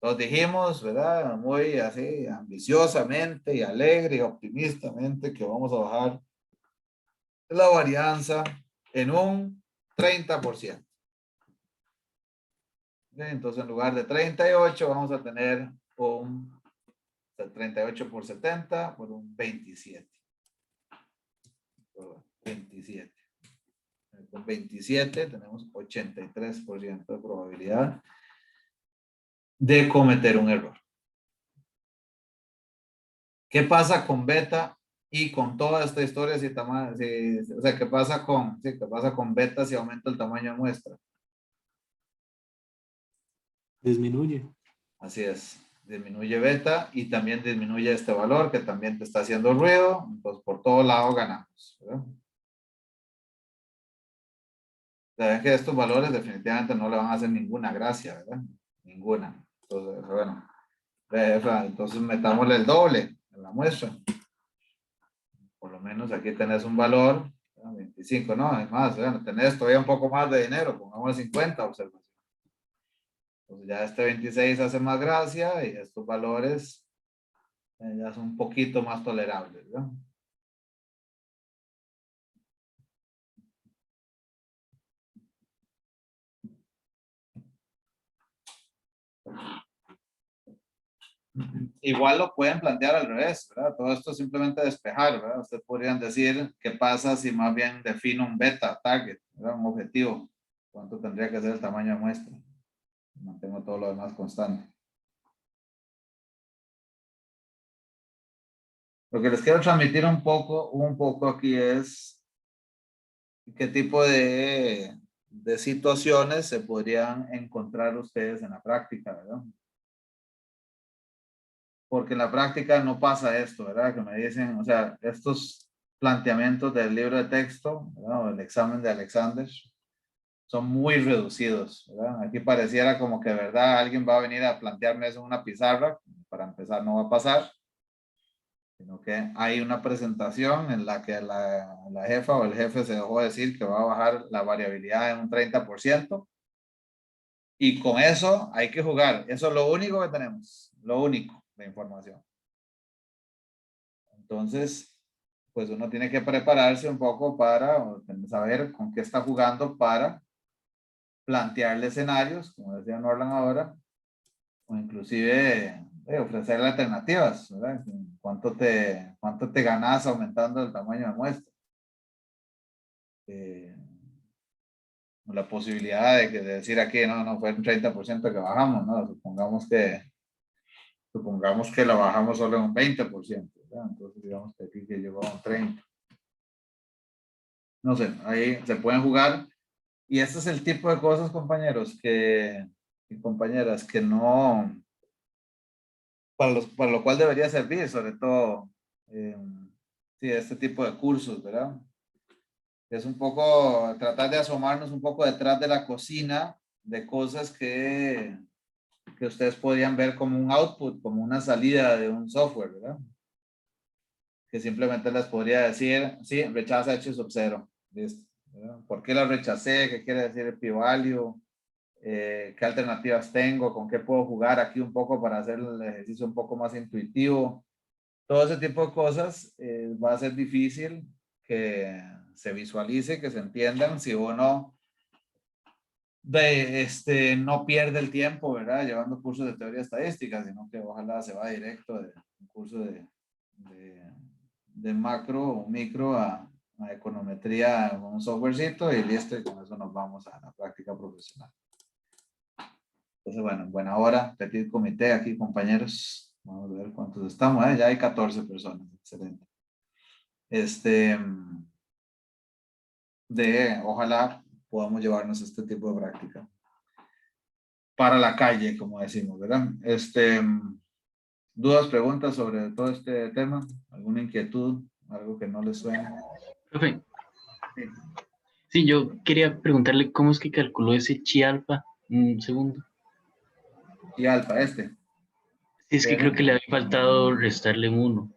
A: Entonces dijimos, ¿verdad? Muy así, ambiciosamente y alegre y optimistamente que vamos a bajar la varianza en un 30%. Entonces, en lugar de 38, vamos a tener un 38 por 70 por un 27. 27. Con 27 tenemos 83% de probabilidad de cometer un error. ¿Qué pasa con beta y con toda esta historia? O sea, ¿qué pasa con beta si aumenta el tamaño de muestra?
B: Disminuye.
A: Así es, disminuye beta y también disminuye este valor que también te está haciendo ruido. Entonces, por todos lados ganamos, ¿verdad? Saben que estos valores definitivamente no le van a hacer ninguna gracia, ¿verdad? Ninguna. Entonces, bueno, entonces metámosle el doble en la muestra. Por lo menos aquí tenés un valor, 25, ¿no? Además, bueno, tenés todavía un poco más de dinero, pongamos 50 observación. Entonces ya este 26 hace más gracia y estos valores ya son un poquito más tolerables, ¿verdad? Igual lo pueden plantear al revés, ¿verdad? Todo esto es simplemente despejar, ¿verdad? Ustedes podrían decir, ¿qué pasa si más bien defino un beta target, ¿verdad? Un objetivo? ¿Cuánto tendría que ser el tamaño de muestra? Mantengo todo lo demás constante. Lo que les quiero transmitir un poco aquí es qué tipo de situaciones se podrían encontrar ustedes en la práctica, ¿verdad? Porque en la práctica no pasa esto, ¿verdad? Que me dicen, o sea, estos planteamientos del libro de texto, ¿verdad? O el examen de Alexander, son muy reducidos, ¿verdad? Aquí pareciera como que, ¿verdad? Alguien va a venir a plantearme eso en una pizarra, para empezar no va a pasar, sino que hay una presentación en la que la jefa o el jefe se dejó decir que va a bajar la variabilidad en un 30%, y con eso hay que jugar. Eso es lo único que tenemos, lo único de información. Entonces, pues uno tiene que prepararse un poco para saber con qué está jugando para plantearle escenarios, como decía Norland ahora, o inclusive ofrecerle alternativas, ¿verdad? ¿Cuánto te ganas aumentando el tamaño de muestra? La posibilidad de decir aquí, no, fue un 30% que bajamos, ¿no? Supongamos que la bajamos solo en un 20%, ¿verdad? Entonces digamos que aquí que llegó a un 30%. No sé, ahí se pueden jugar. Y este es el tipo de cosas, compañeros, y compañeras, que no, para lo cual debería servir, sobre todo, sí, este tipo de cursos, ¿verdad? Es un poco tratar de asomarnos un poco detrás de la cocina de cosas que ustedes podrían ver como un output, como una salida de un software, ¿verdad? Que simplemente les podría decir, sí, rechaza h sub 0. Listo, ¿verdad? ¿Por qué la rechacé? ¿Qué quiere decir el p-value? ¿Qué alternativas tengo? ¿Con qué puedo jugar aquí un poco para hacer el ejercicio un poco más intuitivo? Todo ese tipo de cosas va a ser difícil que se visualice, que se entiendan si uno no pierde el tiempo, ¿verdad? Llevando cursos de teoría estadística, sino que ojalá se va directo de un curso de macro o micro a econometría con un softwarecito y listo, y con eso nos vamos a la práctica profesional. Entonces, bueno, buena hora, petit comité aquí, compañeros. Vamos a ver cuántos estamos, ya hay 14 personas, excelente. Ojalá podamos llevarnos este tipo de práctica para la calle, como decimos, ¿verdad? ¿Dudas, preguntas sobre todo este tema? ¿Alguna inquietud? ¿Algo que no les suene?
E: Profe,
A: Sí.
E: sí, yo quería preguntarle cómo es que calculó ese chi alfa. Un segundo.
A: Y alfa,
E: Sí, es que creo que le había faltado restarle un 1.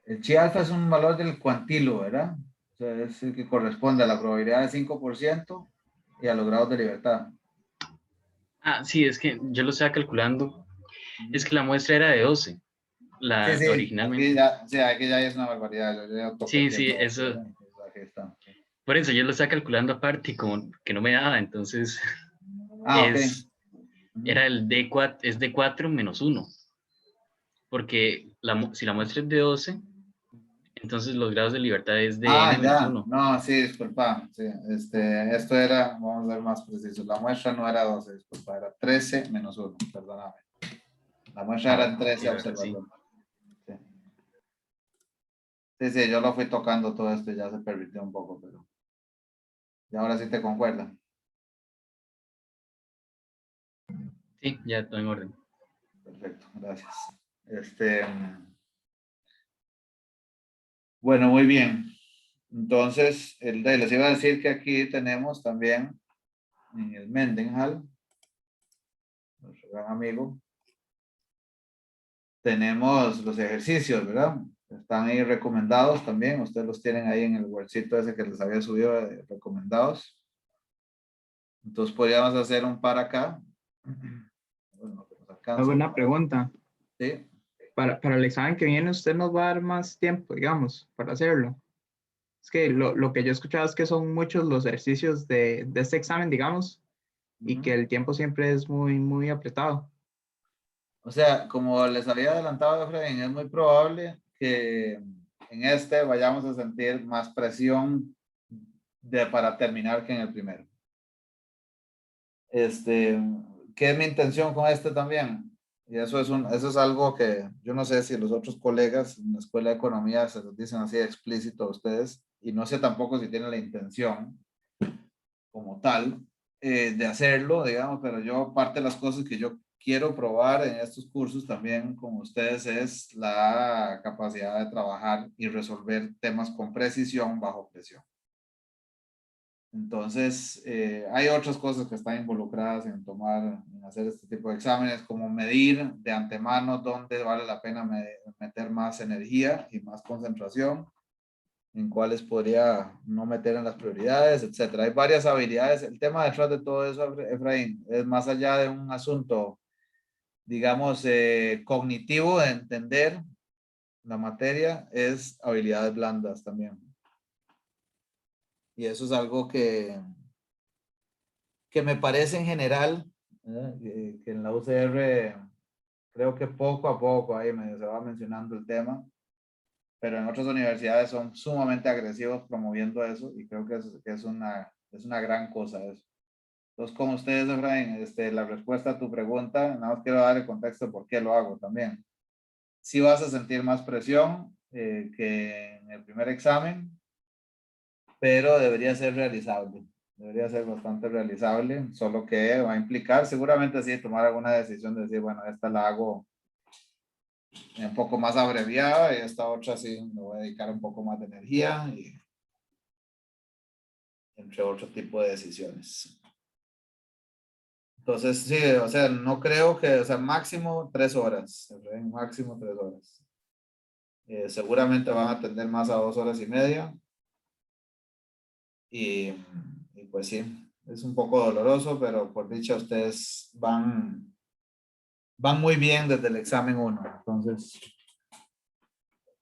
A: el chi alfa es un valor del cuantilo, ¿verdad? O sea, es el que corresponde a la probabilidad de 5% y a los grados de libertad.
E: Ah, sí, es que yo lo estaba calculando. Es que la muestra era de 12,
A: Sí, sí,
E: originalmente.
A: aquí ya es una barbaridad. Yo ya toqué
E: Sí, sí,
A: 108,
E: eso.
A: ¿verdad? Aquí está.
E: Por eso yo lo estaba calculando aparte y como que no me daba, entonces
A: Ok.
E: era el D4, es D4 menos 1. Porque si la muestra es de 12, entonces los grados de libertad es de n menos
A: Ya.
E: 1.
A: No, sí, disculpa. Sí, esto era, vamos a ver más preciso. La muestra no era 12, disculpa, era 13 menos 1, perdóname. La muestra era
E: Bueno,
A: 13
E: sí, ahora sí.
A: observaciones. Sí. Sí, yo lo fui tocando todo esto y ya se permitió un poco, pero. Y ahora sí te concuerda.
E: Sí, ya todo en orden.
A: Perfecto, gracias. Bueno, muy bien. Entonces, les iba a decir que aquí tenemos también en el Mendenhall, nuestro gran amigo, tenemos los ejercicios, ¿verdad? Están ahí recomendados también. Ustedes los tienen ahí en el bolsito ese que les había subido recomendados. Entonces podríamos hacer un par acá. Bueno, que nos alcanza.
F: Una buena pregunta.
A: Sí.
F: Para el examen que viene, ¿usted nos va a dar más tiempo, digamos, para hacerlo? Es que lo que yo he escuchado es que son muchos los ejercicios de este examen, digamos, y que el tiempo siempre es muy, muy apretado.
A: O sea, como les había adelantado, Efraín, es muy probable que en vayamos a sentir más presión para terminar que en el primero. ¿Qué es mi intención con también? Y eso es algo que yo no sé si los otros colegas en la Escuela de Economía se los dicen así explícito a ustedes, y no sé tampoco si tienen la intención como tal de hacerlo, digamos, pero yo parte de las cosas que yo quiero probar en estos cursos también con ustedes es la capacidad de trabajar y resolver temas con precisión bajo presión. Entonces, hay otras cosas que están involucradas en hacer este tipo de exámenes, como medir de antemano dónde vale la pena meter más energía y más concentración, en cuáles podría no meter en las prioridades, etcétera. Hay varias habilidades. El tema detrás de todo eso, Efraín, es más allá de un asunto, digamos, cognitivo de entender la materia, es habilidades blandas también. Y eso es algo que me parece en general, que en la UCR creo que poco a poco ahí medio se va mencionando el tema, pero en otras universidades son sumamente agresivos promoviendo eso y creo que es una gran cosa eso. Entonces, con ustedes, Efraín, la respuesta a tu pregunta, nada más quiero dar el contexto de por qué lo hago también. Sí vas a sentir más presión que en el primer examen, pero debería ser realizable. Debería ser bastante realizable, solo que va a implicar seguramente sí tomar alguna decisión de decir, bueno, esta la hago un poco más abreviada y esta otra sí me voy a dedicar un poco más de energía y entre otro tipo de decisiones. Entonces, sí, o sea, no creo que, o sea, máximo 3 horas, máximo 3 horas. Seguramente van a tender más a 2 horas y media. Y pues sí, es un poco doloroso, pero por dicha ustedes van muy bien desde el examen 1. Entonces,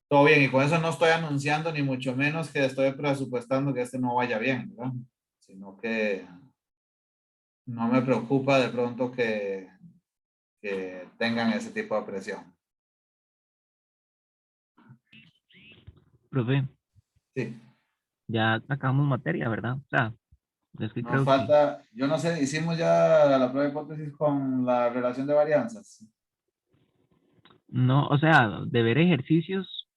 A: todo bien. Y con eso no estoy anunciando ni mucho menos que estoy presupuestando que no vaya bien, ¿verdad? sino que no me preocupa de pronto que tengan ese tipo de presión.
C: Profe,
A: Sí.
C: ya acabamos materia, ¿verdad? O sea, es que
A: Nos
C: creo que
A: falta, yo no sé, hicimos ya la prueba de hipótesis con la relación de varianzas.
C: no, o sea, de ver ejercicios,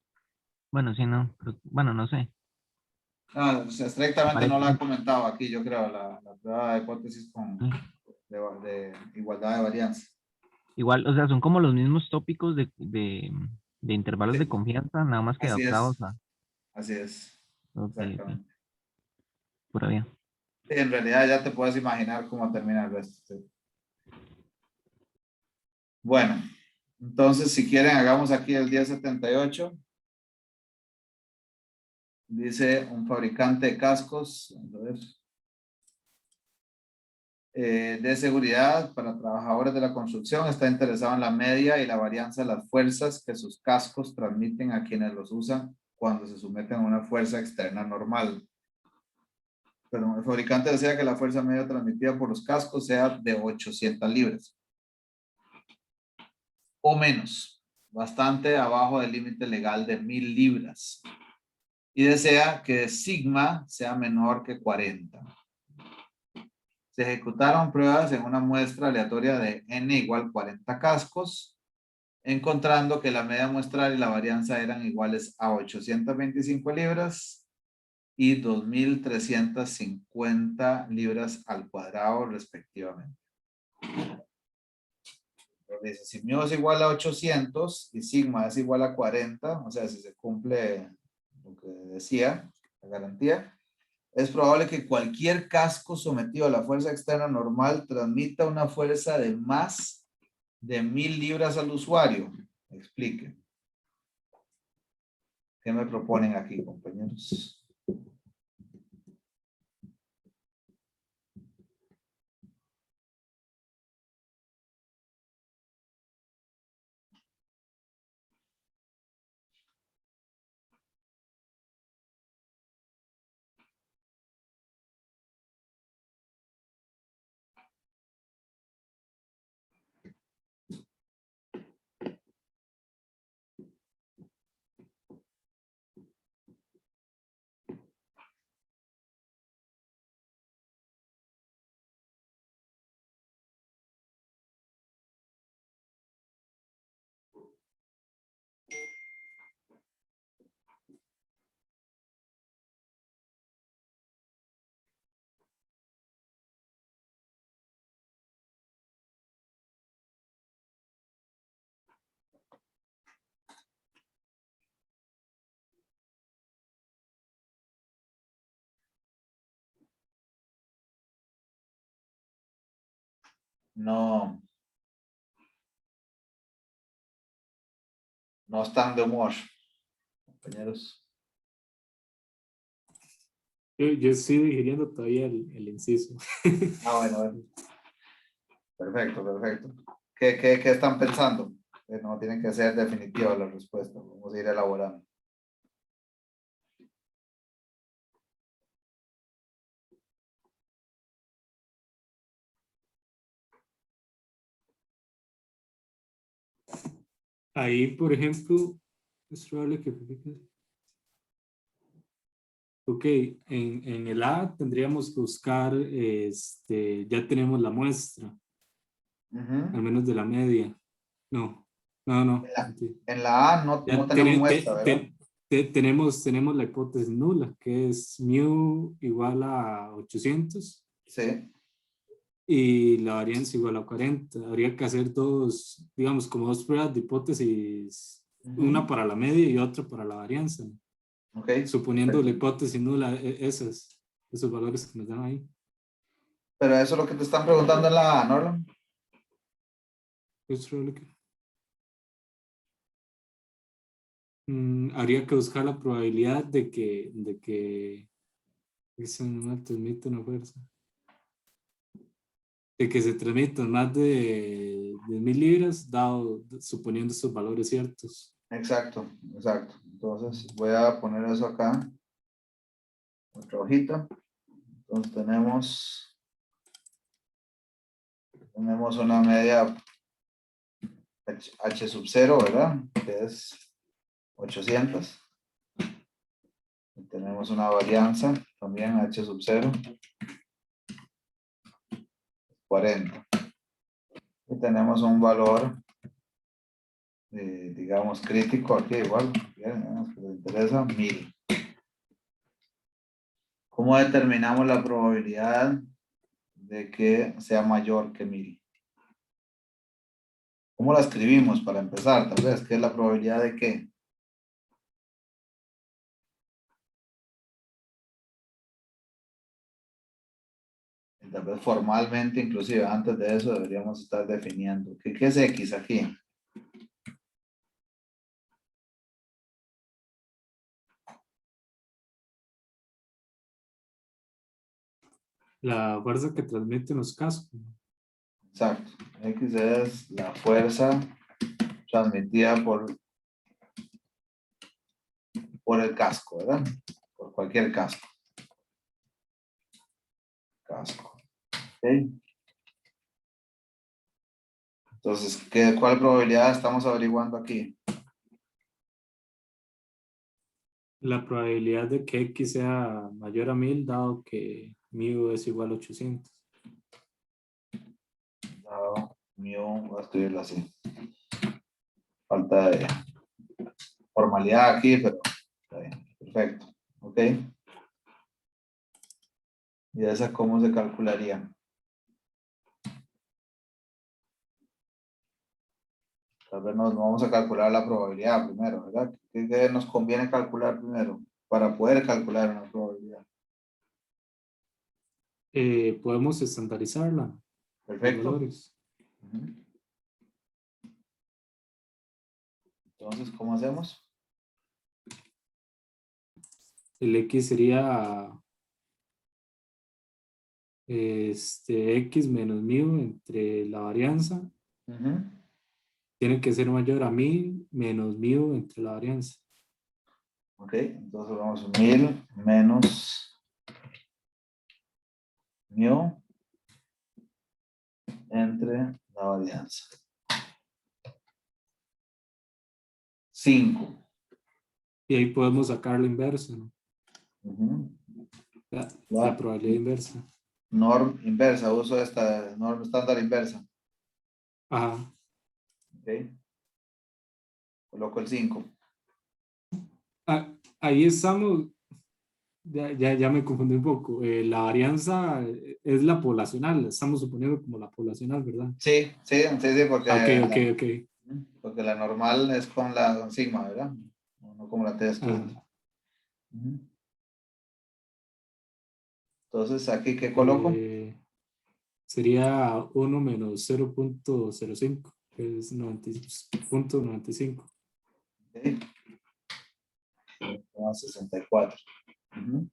C: bueno, sí, no, bueno, no sé.
A: No, o sea, estrictamente no
C: Parece,
A: la han comentado aquí, yo creo, la prueba de hipótesis
C: sí.
A: de igualdad de varianza.
C: Igual, o sea, son como los mismos tópicos de intervalos de
A: Sí,
C: confianza, nada más que
A: así es,
C: adaptados a,
A: así es,
C: ok, ok,
A: exactamente.
C: pura vida.
A: Sí, en realidad ya te puedes imaginar cómo termina el resto. Sí. Bueno, entonces si quieren hagamos aquí el 1078. Dice un fabricante de cascos, a ver, de seguridad para trabajadores de la construcción está interesado en la media y la varianza de las fuerzas que sus cascos transmiten a quienes los usan cuando se someten a una fuerza externa normal. Pero el fabricante desea que la fuerza media transmitida por los cascos sea de 800 libras o menos, bastante abajo del límite legal de 1000 libras. Y desea que sigma sea menor que 40. Se ejecutaron pruebas en una muestra aleatoria de n igual 40 cascos, encontrando que la media muestral y la varianza eran iguales a 825 libras y 2.350 libras al cuadrado respectivamente. Dice, si mu es igual a 800 y sigma es igual a 40, o sea, si se cumple lo que decía, la garantía, es probable que cualquier casco sometido a la fuerza externa normal transmita una fuerza de más de 1000 libras al usuario. Explique. ¿Qué me proponen aquí, compañeros? No, no están de humor, compañeros.
B: Yo estoy digiriendo todavía el inciso.
A: Bueno, bueno. Perfecto, perfecto. ¿Qué están pensando? No tiene que ser definitiva la respuesta. Vamos a ir elaborando.
B: Ahí, por ejemplo, es probable que... Ok, en el A tendríamos que buscar, ya tenemos la muestra, al menos de la media. No, no, no.
A: En la A no
B: Ya
A: tenemos muestra, ¿verdad?
B: tenemos la hipótesis nula, que es mu igual a 800
A: Sí.
B: y la varianza igual a 40. Habría que hacer dos, digamos, como dos pruebas de hipótesis, una para la media y otra para la varianza.
A: Ok.
B: Suponiendo la
A: Perfecto.
B: hipótesis nula, esos valores que nos dan ahí.
A: Pero eso es lo que te están preguntando en la A, ¿no?
B: Es probable que... habría que buscar la probabilidad de que ese animal transmite una fuerza. De que se transmitan más de 1000 libras, suponiendo estos valores ciertos.
A: Exacto, exacto. Entonces voy a poner eso acá. Otra hojita. Entonces tenemos una media H sub 0, ¿verdad? Que es 800. Y tenemos una varianza también H sub 0, 40. Y tenemos un valor, digamos, crítico aquí igual, bien, que nos interesa, 1000. ¿Cómo determinamos la probabilidad de que sea mayor que 1000? ¿Cómo la escribimos para empezar? Tal vez, ¿qué es la probabilidad de qué? Y tal vez formalmente, inclusive antes de eso, deberíamos estar definiendo. ¿Qué es X aquí?
B: La fuerza que transmiten los cascos.
A: Exacto. X es la fuerza transmitida por el casco, ¿verdad? Por cualquier casco. Casco. ¿Ok? Entonces, ¿cuál probabilidad estamos averiguando aquí?
B: La probabilidad de que X sea mayor a 1000, dado que mu es igual a 800.
A: Dado mu, voy a escribirlo así. Falta de formalidad aquí, pero está bien. Perfecto. ¿Ok? ¿Y esa cómo se calcularía? Tal vez nos vamos a calcular la probabilidad primero, ¿verdad? ¿Qué nos conviene calcular primero para poder calcular una probabilidad?
B: Podemos estandarizarla. Los
A: Perfecto.
B: valores.
A: Ujú. Entonces, ¿cómo hacemos?
B: El X sería X menos mu entre la varianza.
A: Ujú.
B: Tiene que ser mayor a 1000 menos mu entre la varianza.
A: Ok, entonces vamos a 1000 menos mu entre la varianza. 5.
B: Y ahí podemos sacar la inversa, ¿no?
A: Ujú.
B: La probabilidad inversa.
A: Norm inversa, uso esta norma estándar inversa.
B: Ajá.
A: Ok. Coloco el 5.
B: Ahí estamos. Ya me confundí un poco. La varianza es la poblacional. La estamos suponiendo como la poblacional, ¿verdad?
A: Sí, porque,
B: Ok.
A: porque la normal es con sigma, ¿verdad? No como la T estudiante.
B: Ah,
A: Ujú. Entonces, ¿aquí qué coloco?
B: sería 1 menos 0.05, que es 90.95.
A: Ok. 64. Ujú.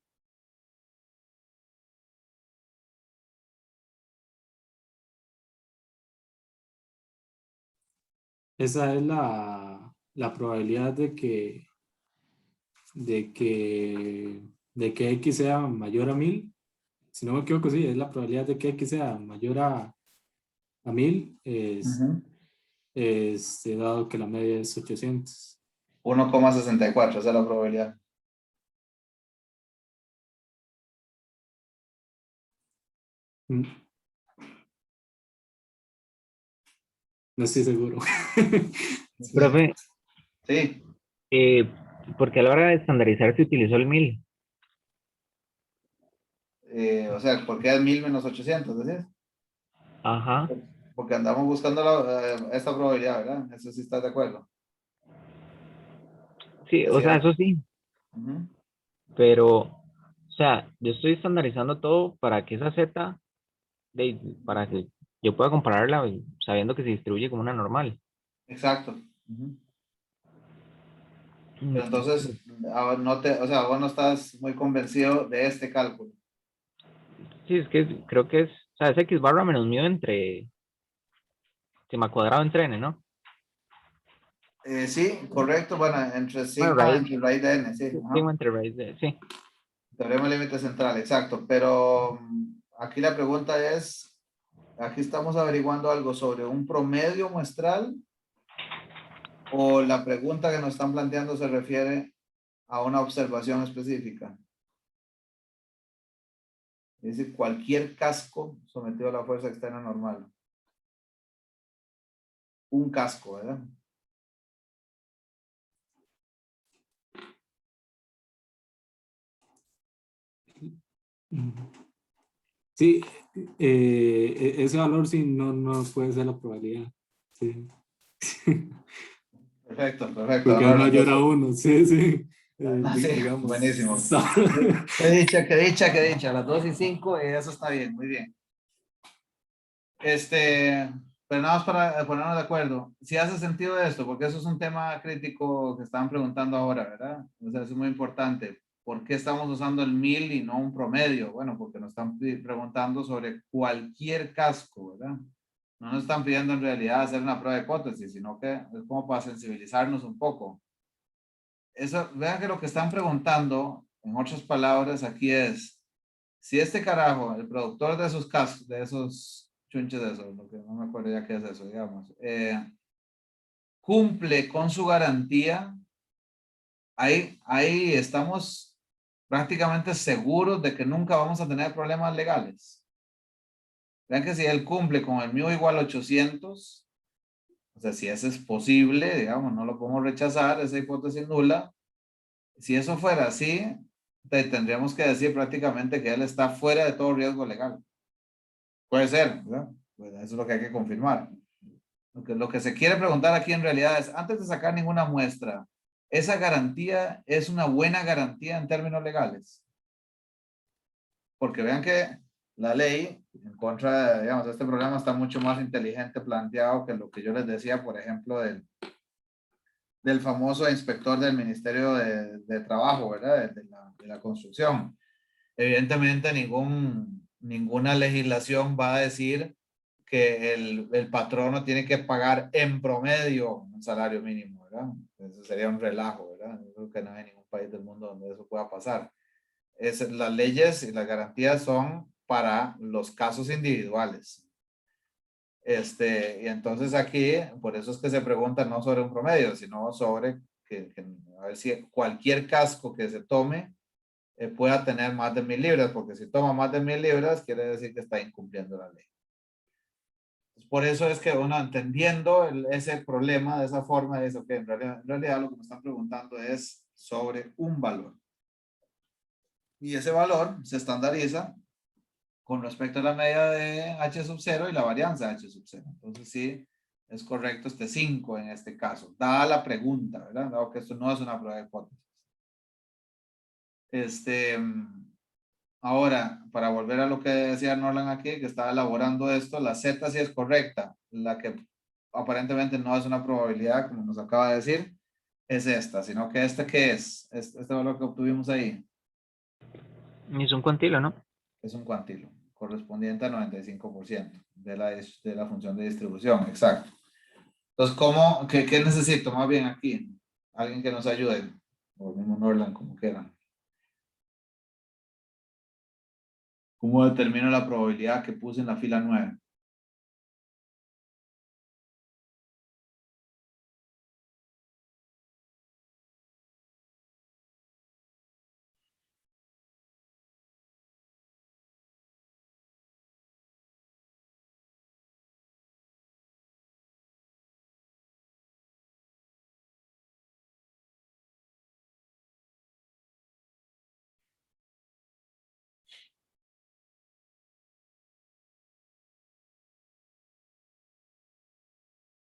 B: Esa es la probabilidad de que X sea mayor a 1000. Si no me equivoco, sí, es la probabilidad de que X sea mayor a 1000,
A: Ujú.
B: dado que la media es 800.
A: 1,64, esa es la probabilidad.
B: Mm, No estoy seguro.
C: Profe,
A: Sí,
C: porque a la hora de estandarizar se utilizó el 1000.
A: o sea, ¿por qué es 1000 menos 800? ¿Decís?
C: Ajá.
A: Porque andamos buscando esta probabilidad, ¿verdad? Eso sí estás de acuerdo.
C: Sí, o sea,
A: Decía.
C: eso sí,
A: Ujú.
C: pero, o sea, yo estoy estandarizando todo para que esa Z, para que yo pueda compararla sabiendo que se distribuye como una normal.
A: Exacto. Ujú. Pero
C: Mm,
A: entonces, o sea, vos no estás muy convencido de este cálculo.
C: Sí, es que creo que o sea, es X barra menos mu entre sigma cuadrado entre n, ¿no?
A: Sí, correcto. Bueno, entre
C: Bueno,
A: sigma, entre raíz de n, sí. Ajá.
C: sigma entre raíz de, sí.
A: Teorema del límite central, exacto. Pero aquí la pregunta es, aquí estamos averiguando algo sobre un promedio muestral, o la pregunta que nos están planteando se refiere a una observación específica. Dice cualquier casco sometido a la fuerza externa normal. Un casco, ¿verdad?
B: Sí, ese valor sí no puede ser la probabilidad. Sí.
A: Perfecto, perfecto.
B: Porque es mayor a 1, sí, sí.
A: Sí,
B: Digamos.
A: buenísimo. Qué dicha, qué dicha, qué dicha. Las 2 y 5, eso está bien, muy bien. Pero nada más para ponernos de acuerdo. Si hace sentido esto, porque eso es un tema crítico que estaban preguntando ahora, ¿verdad? O sea, eso es muy importante. ¿Por qué estamos usando el 1000 y no un promedio? Bueno, porque nos están preguntando sobre cualquier casco, ¿verdad? No nos están pidiendo en realidad hacer una prueba de hipótesis, sino que es como para sensibilizarnos un poco. Eso, vean que lo que están preguntando, en otras palabras, aquí es, si este carajo, el productor de esos cascos, de esos chunches de esos, lo que no me acuerdo ya qué es eso, digamos, cumple con su garantía, ahí estamos prácticamente seguros de que nunca vamos a tener problemas legales. Vean que si él cumple con el mío igual 800, o sea, si ese es posible, digamos, no lo podemos rechazar, esa hipótesis nula. Si eso fuera así, tendríamos que decir prácticamente que él está fuera de todo riesgo legal. Puede ser, ¿verdad? Pues eso es lo que hay que confirmar. Lo que se quiere preguntar aquí en realidad es, antes de sacar ninguna muestra, ¿esa garantía es una buena garantía en términos legales? Porque vean que la ley, en contra de, digamos, este programa está mucho más inteligente planteado que lo que yo les decía, por ejemplo, del famoso inspector del Ministerio de Trabajo, ¿verdad? De la construcción. Evidentemente, ninguna legislación va a decir que el patrono tiene que pagar en promedio un salario mínimo, ¿verdad? Eso sería un relajo, ¿verdad? Yo creo que no hay ningún país del mundo donde eso pueda pasar. Las leyes y las garantías son para los casos individuales. Y entonces aquí, por eso es que se pregunta no sobre un promedio, sino sobre a ver si cualquier casco que se tome pueda tener más de 1000 libras, porque si toma más de 1000 libras, quiere decir que está incumpliendo la ley. Por eso es que uno entendiendo ese problema de esa forma, dice, ok, en realidad lo que me están preguntando es sobre un valor. Y ese valor se estandariza con respecto a la medida de H sub 0 y la varianza de H sub 0. Entonces sí, es correcto este 5 en este caso, dada la pregunta, ¿verdad? Dado que esto no es una prueba de hipótesis. Ahora, para volver a lo que decía Norland aquí, que estaba elaborando esto, la Z sí es correcta. La que aparentemente no es una probabilidad, como nos acaba de decir, es esta, sino que este ¿qué es? Este valor que obtuvimos ahí
C: Es un cuantilo, ¿no?
A: es un cuantilo, correspondiente al 95% de la función de distribución, exacto. Entonces, qué necesito más bien aquí? Alguien que nos ayude, o mismo Norland, como quieran. ¿Cómo determino la probabilidad que puse en la fila 9?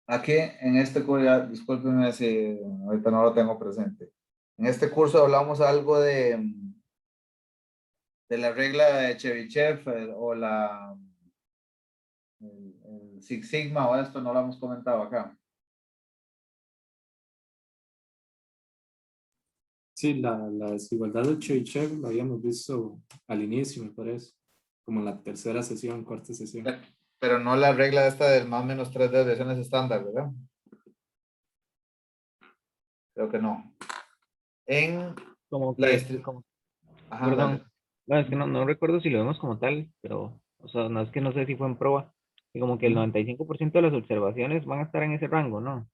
A: Aquí, en este curso, discúlpenme si ahorita no lo tengo presente. En este curso hablamos algo de la regla de Chebyshev o el Six Sigma, o esto no lo hemos comentado acá.
B: Sí, la desigualdad de Chebyshev lo habíamos visto al inicio, me parece, como en la tercera sesión, cuarta sesión.
A: Pero no la regla esta del más o menos 3 desviaciones estándar, ¿verdad? Creo que no. En
C: Como
A: la
C: que,
A: distribución. Ajá,
C: Perdón,
A: dale.
C: no, es que no recuerdo si lo vemos como tal, pero, o sea, no es que no sé si fue en proba, y como que el
A: Ujú.
C: 95% de las observaciones van a estar en ese rango, ¿no?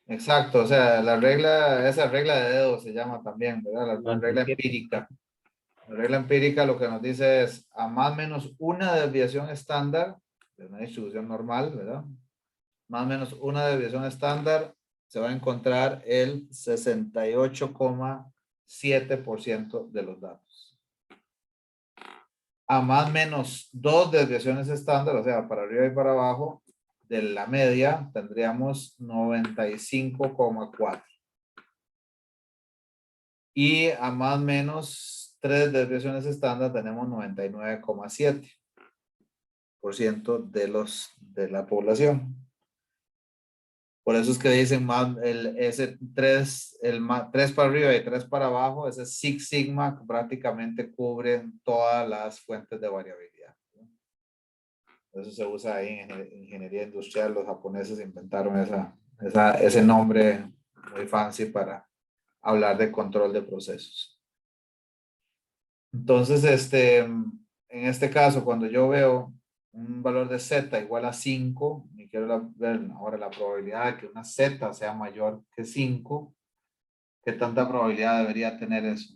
A: Exacto, o sea, la regla, esa regla de dedo se llama también, ¿verdad? La regla
C: 97.
A: empírica. La regla empírica lo que nos dice es a más o menos una desviación estándar de una distribución normal, ¿verdad? Más o menos una desviación estándar se va a encontrar el 68,7% de los datos. A más o menos dos desviaciones estándar, o sea, para arriba y para abajo, de la media tendríamos 95,4. Y a más o menos tres desviaciones estándar tenemos 99,7% de la población. Por eso es que dicen más ese 3, tres para arriba y 3 para abajo, ese Six Sigma prácticamente cubre todas las fuentes de variabilidad. Eso se usa ahí en ingeniería industrial. Los japoneses inventaron ese nombre muy fancy para hablar de control de procesos. Entonces, en este caso, cuando yo veo un valor de z igual a 5, y quiero ver ahora la probabilidad de que una z sea mayor que 5, ¿qué tanta probabilidad debería tener eso?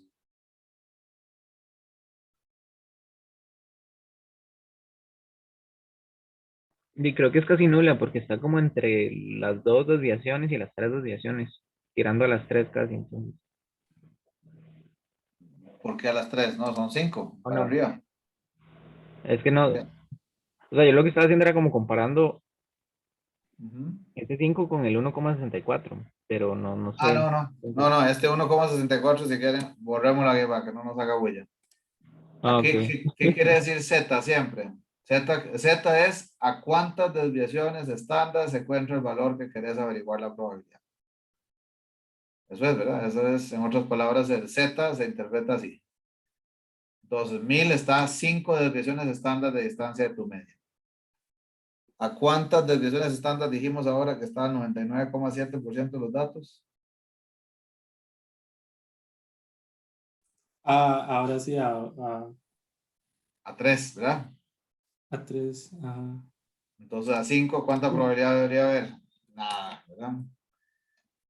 C: Y creo que es casi nula porque está como entre las dos desviaciones y las tres desviaciones, tirando a las tres casi. Entonces,
A: ¿Por qué a las 3? No, son 5
C: oh,
A: para
C: no,
A: arriba.
C: es que no, o sea, yo lo que estaba haciendo era como comparando
A: Ujú.
C: este 5 con el 1,64, pero no
A: Ah,
C: sé.
A: no, no, este 1,64 si quieren, borrémosla aquí para que no nos haga huella.
C: Ah,
A: Aquí,
C: ok.
A: ¿qué quiere decir Z siempre? Z es a cuántas desviaciones estándar se encuentra el valor que querés averiguar la probabilidad. Eso es, ¿verdad? Eso es, en otras palabras, el Z se interpreta así. Entonces, 1000 está a 5 desviaciones estándar de distancia de tu media. ¿A cuántas desviaciones estándar dijimos ahora que está el 99,7% de los datos?
B: Ahora sí,
A: A 3, ¿verdad?
B: a 3. Ajá.
A: Entonces, a 5, ¿cuánta probabilidad debería haber? Nada, ¿verdad?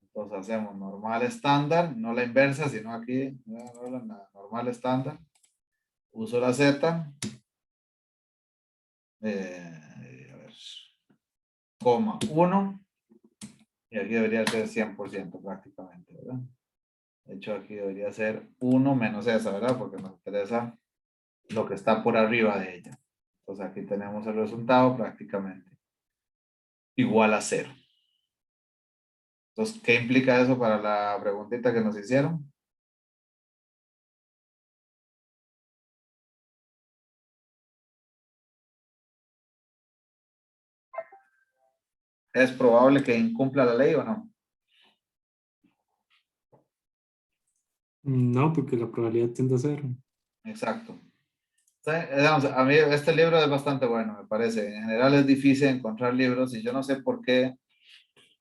A: Entonces hacemos normal estándar, no la inversa, sino aquí, no la normal estándar. Uso la Z, a ver, coma 1, y aquí debería ser 100% prácticamente, ¿verdad? De hecho, aquí debería ser 1 menos esa, ¿verdad? Porque nos interesa lo que está por arriba de ella. Entonces aquí tenemos el resultado prácticamente igual a 0. Entonces, ¿qué implica eso para la preguntita que nos hicieron? ¿Es probable que incumpla la ley o no?
B: No, porque la probabilidad tiende a 0.
A: Exacto. Digamos, a mí este libro es bastante bueno, me parece. En general es difícil encontrar libros y yo no sé por qué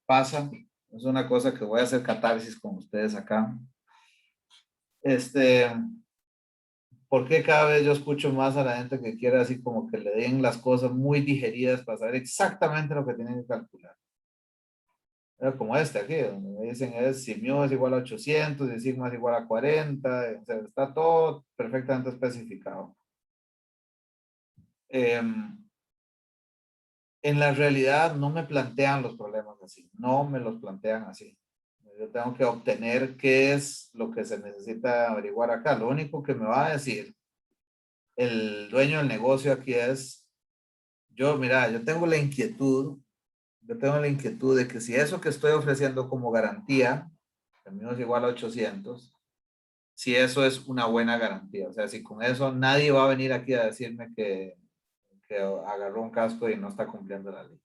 A: pasa. Es una cosa que voy a hacer catarsis con ustedes acá. ¿Por qué cada vez yo escucho más a la gente que quiere así como que le den las cosas muy digeridas para saber exactamente lo que tienen que calcular? Era como este aquí, donde me dicen es si mu es igual a 800 y sigma es igual a 40, o sea, está todo perfectamente especificado. En la realidad no me plantean los problemas así, no me los plantean así. Yo tengo que obtener qué es lo que se necesita averiguar acá. Lo único que me va a decir el dueño del negocio aquí es, mira, yo tengo la inquietud de que si eso que estoy ofreciendo como garantía, el mío es igual a 800, si eso es una buena garantía. O sea, si con eso nadie va a venir aquí a decirme que agarró un casco y no está cumpliendo la ley.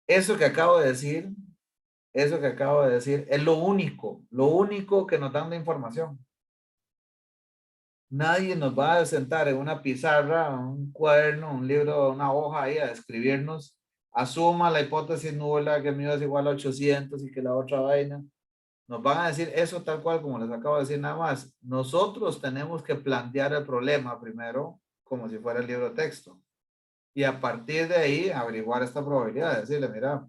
A: Eso que acabo de decir, es lo único que nos dan de información. Nadie nos va a sentar en una pizarra, un cuaderno, un libro, una hoja ahí a escribirnos. Asuma la hipótesis nula que mío es igual a 800 y que la otra vaina. nos van a decir eso tal cual como les acabo de decir nada más. Nosotros tenemos que plantear el problema primero como si fuera el libro de texto. Y a partir de ahí averiguar esta probabilidad, decirle, mira,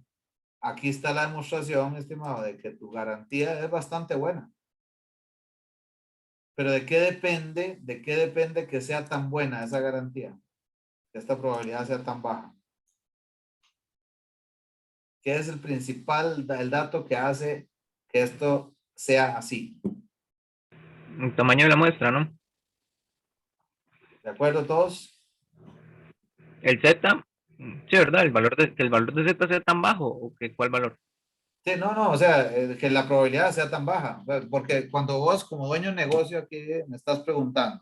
A: aquí está la demostración, estimado, de que tu garantía es bastante buena. Pero ¿de qué depende? ¿De qué depende que sea tan buena esa garantía? Que esta probabilidad sea tan baja. ¿Qué es el principal, el dato que hace que esto sea así?
C: El tamaño de la muestra, ¿no?
A: ¿De acuerdo todos?
C: El Z, sí, ¿verdad? Que el valor de Z sea tan bajo, o que cuál valor.
A: Sí, no, o sea, que la probabilidad sea tan baja. Porque cuando vos como dueño de negocio aquí me estás preguntando,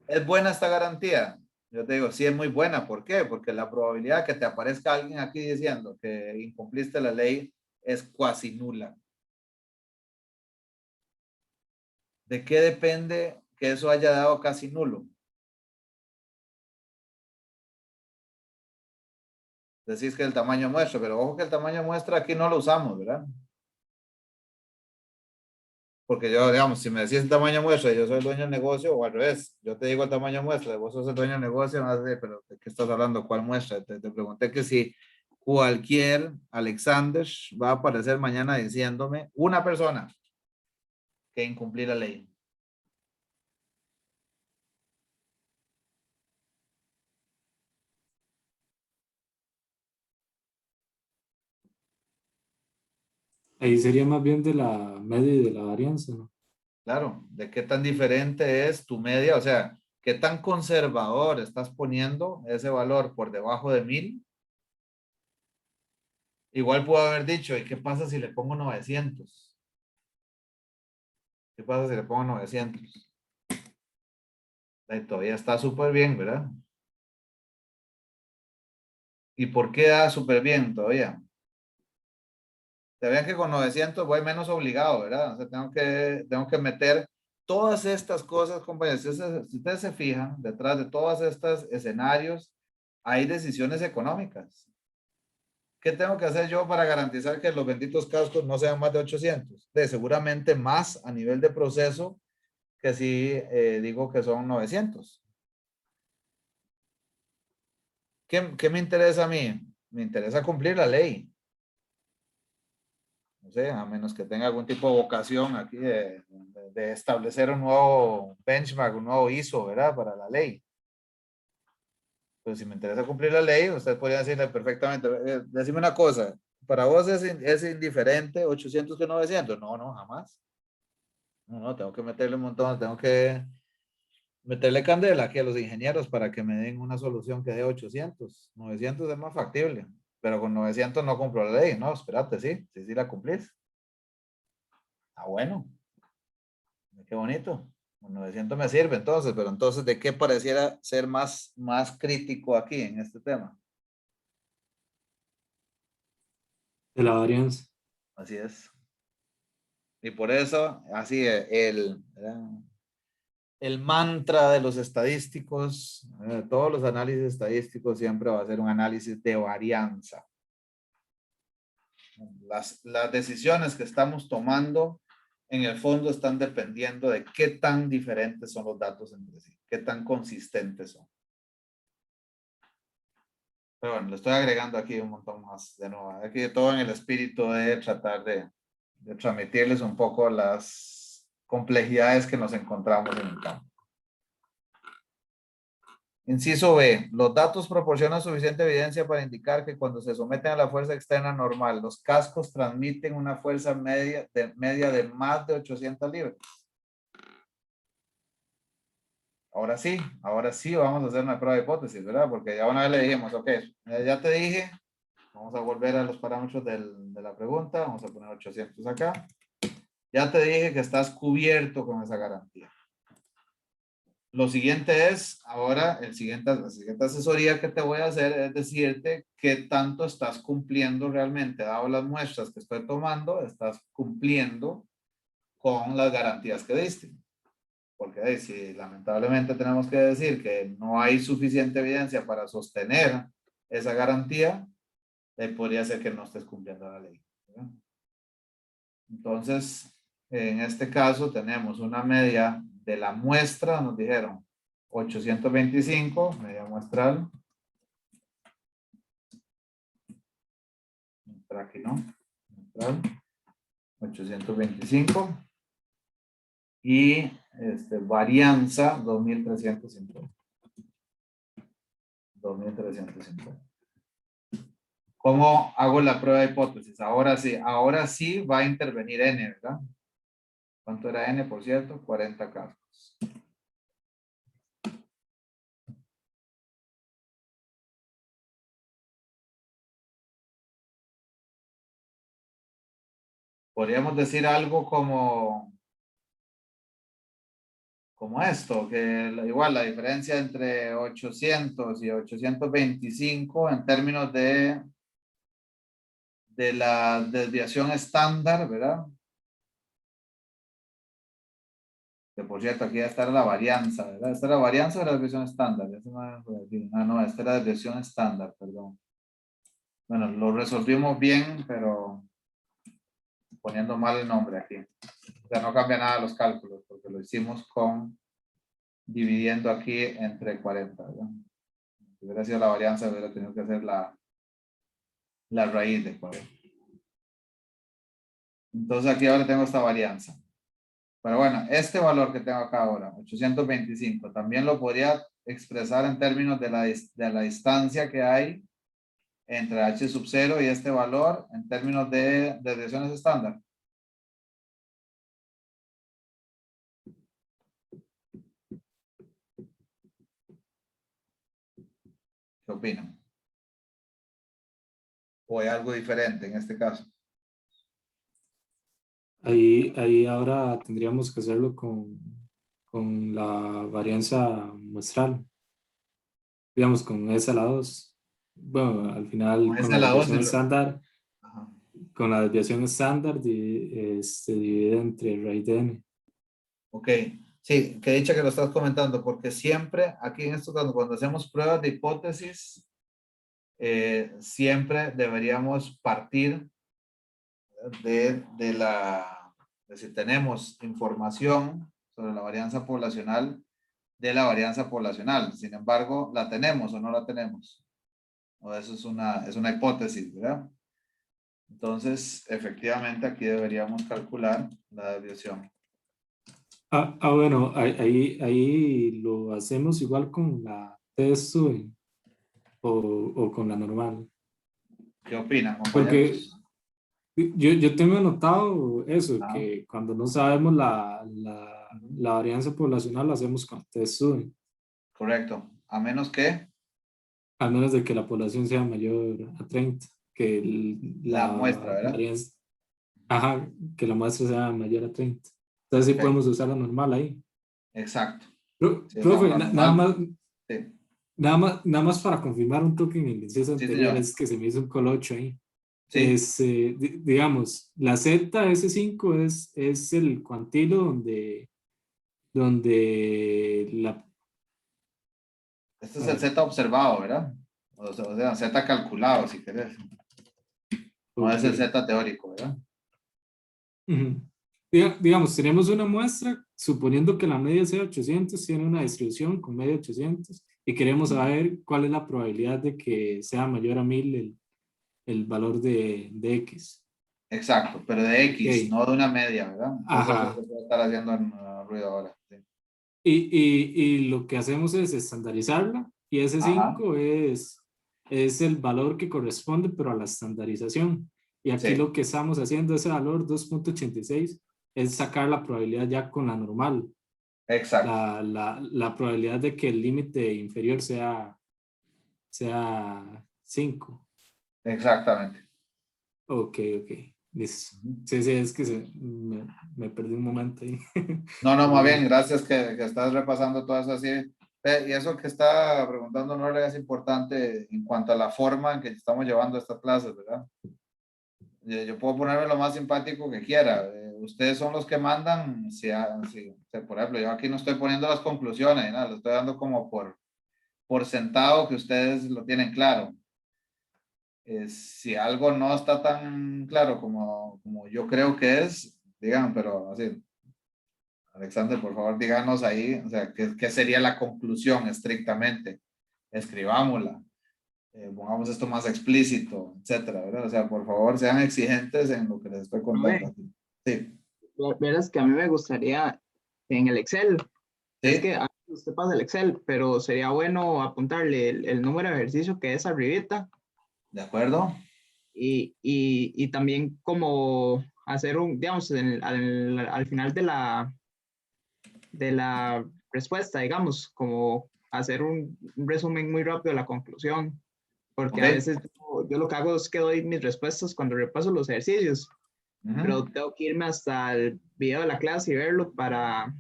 A: ¿es buena esta garantía? Yo te digo, sí es muy buena. ¿Por qué? Porque la probabilidad que te aparezca alguien aquí diciendo que incumpliste la ley es cuasi nula. ¿De qué depende que eso haya dado casi nulo? Decís que el tamaño muestra, pero ojo que el tamaño muestra aquí no lo usamos, ¿verdad? Porque yo, digamos, si me decís el tamaño muestra y yo soy el dueño del negocio, o al revés, yo te digo el tamaño muestra, vos sos el dueño del negocio, me vas a decir, pero ¿de qué estás hablando? ¿Cuál muestra? Te pregunté que si cualquier Alexander va a aparecer mañana diciéndome una persona que incumplí la ley.
B: Ahí sería más bien de la media y de la varianza, ¿no?
A: Claro, ¿de qué tan diferente es tu media? O sea, ¿qué tan conservador estás poniendo ese valor por debajo de 1000? Igual puedo haber dicho, ¿y qué pasa si le pongo 900? ¿Qué pasa si le pongo 900? Ahí todavía está súper bien, ¿verdad? ¿Y por qué da súper bien todavía? Te vean que con 900 voy menos obligado, ¿verdad? O sea, tengo que meter todas estas cosas, compañeros. Si ustedes se fijan, detrás de todos estos escenarios hay decisiones económicas. ¿Qué tengo que hacer yo para garantizar que los benditos cascos no sean más de 800? Seguramente más a nivel de proceso que si digo que son 900. ¿Qué me interesa a mí? Me interesa cumplir la ley. No sé, a menos que tenga algún tipo de vocación aquí de establecer un nuevo benchmark, un nuevo ISO, ¿verdad? Para la ley. Pero si me interesa cumplir la ley, usted podría decirle perfectamente, decime una cosa, ¿para vos es indiferente 800 que 900? No, no, jamás. No, tengo que meterle un montón, tengo que meterle candela aquí a los ingenieros para que me den una solución que dé 800. 900 es más factible, pero con 900 no cumplo la ley. No, espérate, sí la cumplís. Ah, bueno, qué bonito. Con 900 me sirve entonces, pero entonces, ¿de qué pareciera ser más crítico aquí en este tema?
B: De la varianza.
A: Así es. Y por eso, así el mantra de los estadísticos, todos los análisis estadísticos siempre va a ser un análisis de varianza. Las decisiones que estamos tomando en el fondo están dependiendo de qué tan diferentes son los datos entre sí, qué tan consistentes son. Pero bueno, le estoy agregando aquí un montón más de nuevo. Aquí todo en el espíritu de tratar de transmitirles un poco las complejidades que nos encontramos en el campo. Inciso B. Los datos proporcionan suficiente evidencia para indicar que cuando se someten a la fuerza externa normal, los cascos transmiten una fuerza media de más de 800 libras. Ahora sí vamos a hacer una prueba de hipótesis, ¿verdad? Porque ya una vez le dijimos, ok, ya te dije, vamos a volver a los parámetros de la pregunta, vamos a poner 800 acá. Ya te dije que estás cubierto con esa garantía. Lo siguiente es, ahora, la siguiente asesoría que te voy a hacer es decirte qué tanto estás cumpliendo realmente, dado las muestras que estoy tomando, estás cumpliendo con las garantías que diste. Porque si lamentablemente tenemos que decir que no hay suficiente evidencia para sostener esa garantía, podría ser que no estés cumpliendo la ley, ¿verdad? Entonces, en este caso tenemos una media de la muestra, nos dijeron 825, media muestral. Aquí no, muestral, 825. Y varianza 2350. 2350. ¿Cómo hago la prueba de hipótesis? Ahora sí va a intervenir N, ¿verdad? ¿Cuánto era N, por cierto? 40 casos. Podríamos decir algo como esto, que igual la diferencia entre 800 y 825 en términos de la desviación estándar, ¿verdad? Que por cierto, aquí ya está la varianza, ¿verdad? ¿Esta es la varianza o la desviación estándar? No, esta es la desviación estándar, perdón. Bueno, lo resolvimos bien, pero poniendo mal el nombre aquí. O sea, no cambia nada los cálculos, porque lo hicimos dividiendo aquí entre 40, ¿verdad? Si hubiera sido la varianza, hubiera tenido que hacer la raíz de 40. Entonces aquí ahora tengo esta varianza. Pero bueno, este valor que tengo acá ahora, 825, también lo podría expresar en términos de la distancia que hay entre h sub 0 y este valor en términos de desviaciones estándar. ¿Qué opinan? ¿O hay algo diferente en este caso?
B: Ahí ahora tendríamos que hacerlo con la varianza muestral, digamos, con S a la 2. Bueno, al final
A: Con
B: con
A: S
B: la
A: a la 2.
B: desviación estándar,
A: Ajá.
B: con la desviación estándar se divide entre raíz de n.
A: Ok, sí, que dicha que lo estás comentando, porque siempre aquí en esto, cuando hacemos pruebas de hipótesis, siempre deberíamos partir de si tenemos información sobre la varianza poblacional, de la varianza poblacional. Sin embargo, ¿la tenemos o no la tenemos? O eso es una hipótesis, ¿verdad? Entonces, efectivamente, aquí deberíamos calcular la desviación.
B: Bueno, ahí lo hacemos igual con la test o con la normal.
A: ¿Qué opinan,
B: Porque
A: compañeros?
B: yo tengo anotado eso,
A: Ah,
B: que cuando no sabemos la varianza poblacional, lo hacemos con test student,
A: correcto. A menos que
B: al menos de que la población sea mayor a 30, que
A: la muestra,
B: la
A: ¿verdad?
B: varianza, ajá, que la muestra sea mayor a 30. Entonces sí
A: Ok,
B: podemos usar la normal ahí.
A: exacto. Si usamos
B: Profe,
A: la
B: nada
A: normal,
B: más,
A: sí,
B: nada más para confirmar un toque en el inciso
A: sí,
B: anterior,
A: señor.
B: es que se me hizo un colocho ahí.
A: Sí,
B: Digamos, la ZS5 es el cuantilo donde
A: este es el Z observado, ¿verdad? O sea, Z calculado, si querés. No es
B: ok.
A: el Z teórico, ¿verdad?
B: Ujú. Digamos, tenemos una muestra, suponiendo que la media sea 800, tiene una distribución con media 800, y queremos saber cuál es la probabilidad de que sea mayor a 1000 el valor de X.
A: Exacto, pero de X,
B: Ok,
A: no de una media, ¿verdad? Entonces eso es
B: ajá.
A: lo que puede estar haciendo ruido ahora. Sí.
B: Y lo que hacemos es estandarizarla, y ese
A: Ajá,
B: 5 es el valor que corresponde, pero a la estandarización. Y aquí
A: sí,
B: lo que estamos haciendo, ese valor 2.86, es sacar la probabilidad ya con la normal,
A: exacto,
B: la probabilidad de que el límite inferior sea 5.
A: exactamente.
B: Ok, ok, listo.
A: Ujú.
B: Sí, sí, es que me perdí un momento ahí.
A: No, no, más bien,
B: Perdón.
A: gracias que estás repasando todo eso así. Y eso que está preguntando Noelia es importante en cuanto a la forma en que estamos llevando estas clases, ¿verdad? Yo puedo ponerme lo más simpático que quiera. Ustedes son los que mandan. Por ejemplo, yo aquí no estoy poniendo las conclusiones, nada, lo estoy dando como por sentado que ustedes lo tienen claro. Si algo no está tan claro como yo creo que es, digan, pero así. Alexander, por favor, díganos ahí, o sea, ¿qué sería la conclusión estrictamente? Escribámosla, pongamos esto más explícito, etcétera, ¿verdad? O sea, por favor, sean exigentes en lo que les estoy contando aquí. Sí,
F: Verás que a mí me gustaría en el Excel, es
A: sí,
F: que a veces usted pasa el Excel, pero sería bueno apuntarle el número de ejercicio que es arribita
A: ¿de acuerdo?
F: y también como hacer un, digamos, al final de la respuesta, digamos, como hacer un resumen muy rápido de la conclusión, porque
A: Ok.
F: a veces yo lo que hago es que doy mis respuestas cuando repaso los ejercicios,
A: Ujú.
F: pero tengo que irme hasta el video de la clase y verlo para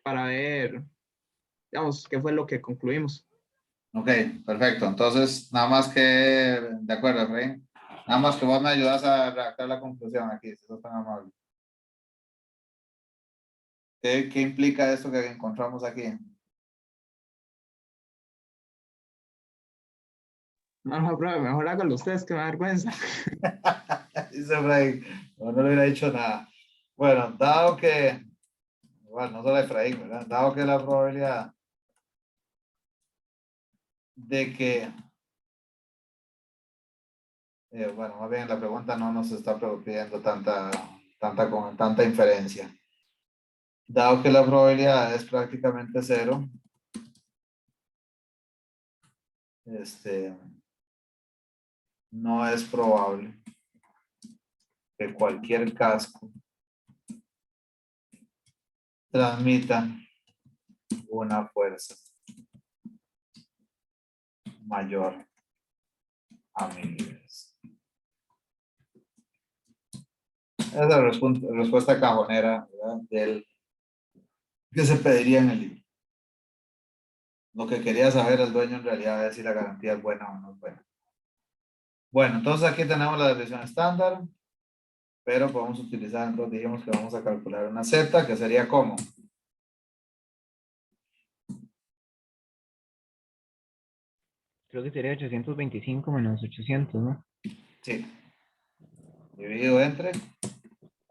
F: ver, digamos, qué fue lo que concluimos.
A: Ok, perfecto. Entonces, nada más que, de acuerdo, Efraín. Nada más que vos me ayudas a redactar la conclusión aquí, si sos tan amable. ¿Qué implica esto que encontramos aquí?
F: No, no, profe, mejor háganlo ustedes, que me da vergüenza.
A: Dice Efraín, no le hubiera dicho nada. Bueno, dado que, bueno, no solo Efraín, ¿verdad? Dado que la probabilidad de que, bueno, más bien la pregunta no nos está pidiendo tanta inferencia. Dado que la probabilidad es prácticamente cero, no es probable que cualquier casco transmita una fuerza mayor a 1000 libras. Esa es la respuesta cajonera, ¿verdad? Que se pediría en el libro. Lo que quería saber el dueño en realidad es si la garantía es buena o no es buena. Bueno, entonces aquí tenemos la desviación estándar, pero podemos utilizar, entonces dijimos que vamos a calcular una Z, que sería ¿cómo?
C: Creo que sería 825 menos 800, ¿no?
A: Sí. Dividido entre.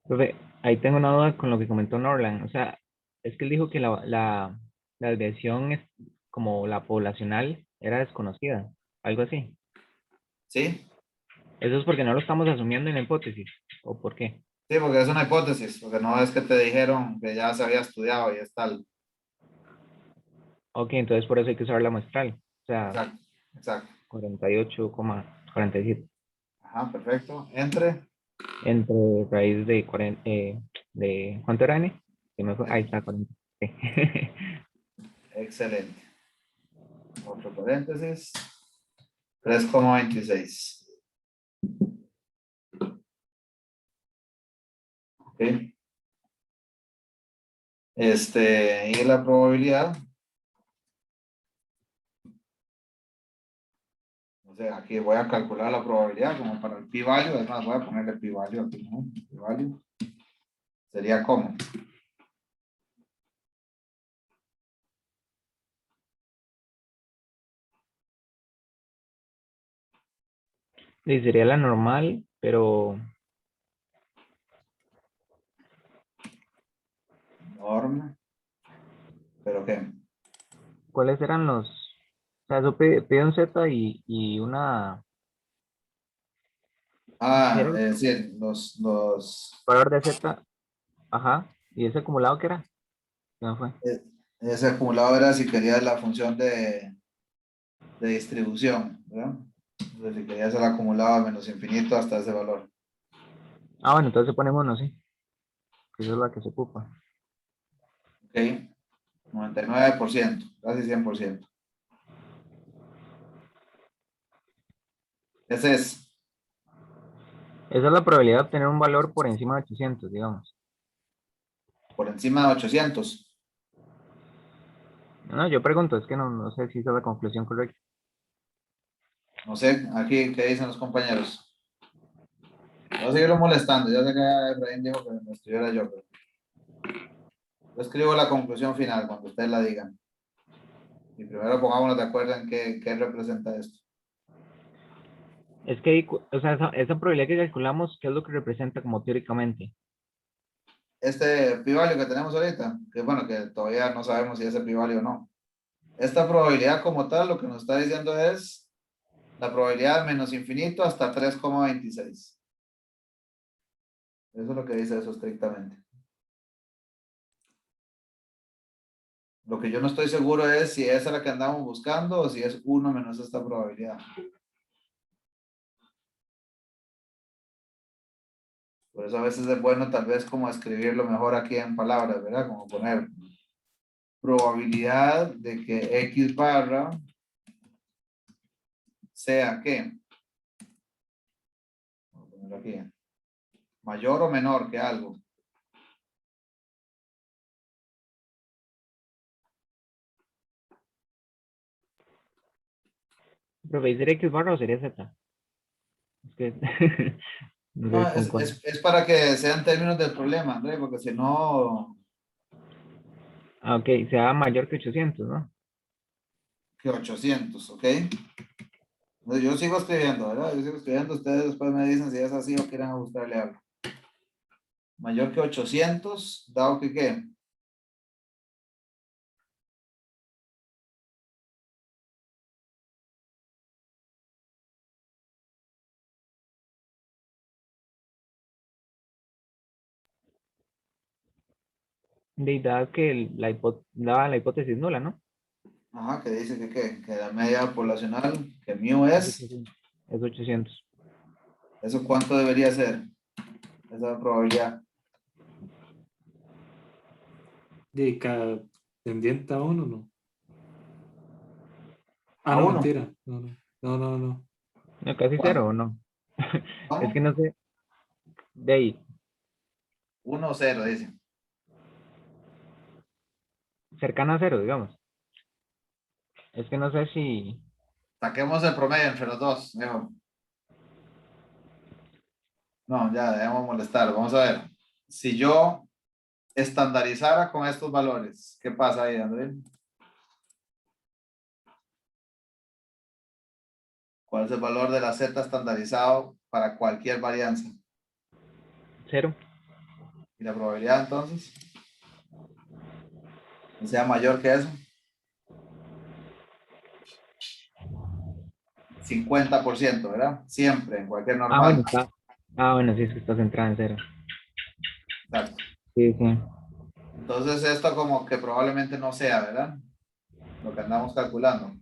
C: Profe, ahí tengo una duda con lo que comentó Norland. O sea, es que él dijo que la desviación es como la poblacional era desconocida, algo así.
A: Sí.
C: ¿Eso es porque no lo estamos asumiendo en la hipótesis? ¿O por qué?
A: Sí, porque es una hipótesis, porque no es que te dijeron que ya se había estudiado y es tal.
C: Ok, entonces por eso hay que usar la muestral. O sea,
A: Exacto, exacto.
C: 48,47.
A: Ajá, perfecto. Entre.
C: Entre raíz de 40, de ¿cuánto era n? Ahí está, 40. Ok.
A: Excelente. Otro paréntesis. 3,26. Ok. Y la probabilidad. O sea, aquí voy a calcular la probabilidad como para el pi-value. Es más, voy a ponerle pi-value aquí, ¿no? Pi-value. Sería como.
C: Y sería la normal, pero
A: Norma. ¿Pero qué?
C: ¿cuáles eran los? O sea, eso pide un Z y una. ¿Qué
A: Ah,
C: era el
A: sí,
C: valor de Z? Ajá. ¿Y ese acumulado qué era? ¿Qué me fue?
A: ese acumulado era si querías la función de distribución, ¿verdad? Entonces, si querías el acumulado a menos infinito hasta ese valor.
C: Ah, bueno, entonces ponemos no, sí. Que esa es la que se ocupa.
A: Ok, 99%, casi 100%. Ese es
C: Esa es la probabilidad de obtener un valor por encima de 800, digamos.
A: por encima de 800.
C: No, yo pregunto, es que no sé si esa es la conclusión correcta.
A: No sé, aquí, ¿qué dicen los compañeros? Voy a seguirlo molestando. Ya sé que Efraín dijo que me escribiera yo, pero yo escribo la conclusión final cuando ustedes la digan. Y primero pongámonos de acuerdo en qué representa esto.
C: Es que, o sea, esa probabilidad que calculamos, ¿qué es lo que representa como teóricamente?
A: este p-value que tenemos ahorita, que bueno, que todavía no sabemos si es el p-value o no. Esta probabilidad como tal, lo que nos está diciendo es la probabilidad menos infinito hasta 3,26. Eso es lo que dice eso estrictamente. Lo que yo no estoy seguro es si esa es la que andamos buscando o si es 1 menos esta probabilidad. Por eso a veces es bueno tal vez como escribirlo mejor aquí en palabras, ¿verdad? Como poner probabilidad de que X barra sea ¿qué? Vamos a ponerlo aquí. Mayor o menor que algo.
C: Profe, ¿sería X barra o sería Z? Es que no
A: No,
C: sé con cuál.
A: es para que sean términos del problema, André, porque si no,
C: Ah, ok, sea mayor que 800, ¿no?
A: que 800, ¿ok? Entonces, yo sigo escribiendo, ¿verdad? Yo sigo escribiendo, ustedes después me dicen si es así o quieren buscarle algo. Mayor que 800, dado que ¿qué?
C: Dado que daba la hipótesis nula, ¿no?
A: Ajá, que dice que ¿qué? Que la media poblacional, que mu es,
C: Es 800.
A: ¿eso cuánto debería ser? Esa probabilidad.
B: De cada tendiente a 1, ¿no? Ah,
A: ¿A
B: no,
A: 1?
B: mentira. No, no, no, no, no.
C: No, casi
A: ¿Cuánto?
C: cero, ¿o no? Es
A: ¿Cómo?
C: que no sé. De ahí,
A: 1 o 0, dice.
C: cercano a cero, digamos. Es que no sé si.
A: Saquemos el promedio entre los dos, mejor. No, ya, debemos molestar. Vamos a ver. Si yo estandarizara con estos valores, ¿qué pasa ahí, André? ¿Cuál es el valor de la Z estandarizado para cualquier varianza?
C: Cero.
A: ¿Y la probabilidad entonces? ¿Que sea mayor que eso? 50%, ¿verdad? Siempre, en cualquier
C: Ah, bueno,
A: normal.
C: está. Ah, bueno, sí, es que está centrada en cero.
A: Exacto.
C: Sí, sí.
A: Entonces esto como que probablemente no sea, ¿verdad? Lo que andamos calculando.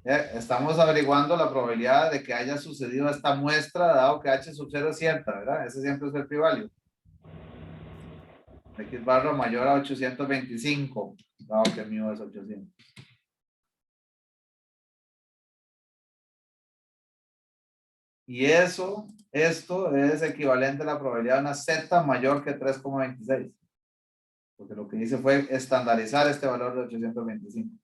A: Estamos averiguando la probabilidad de que haya sucedido esta muestra dado que H sub 0 es cierta, ¿verdad? Ese siempre es el p-value. X barra mayor a 825, dado que mu es 800. Y esto es equivalente a la probabilidad de una Z mayor que 3,26. Porque lo que hice fue estandarizar este valor de 825.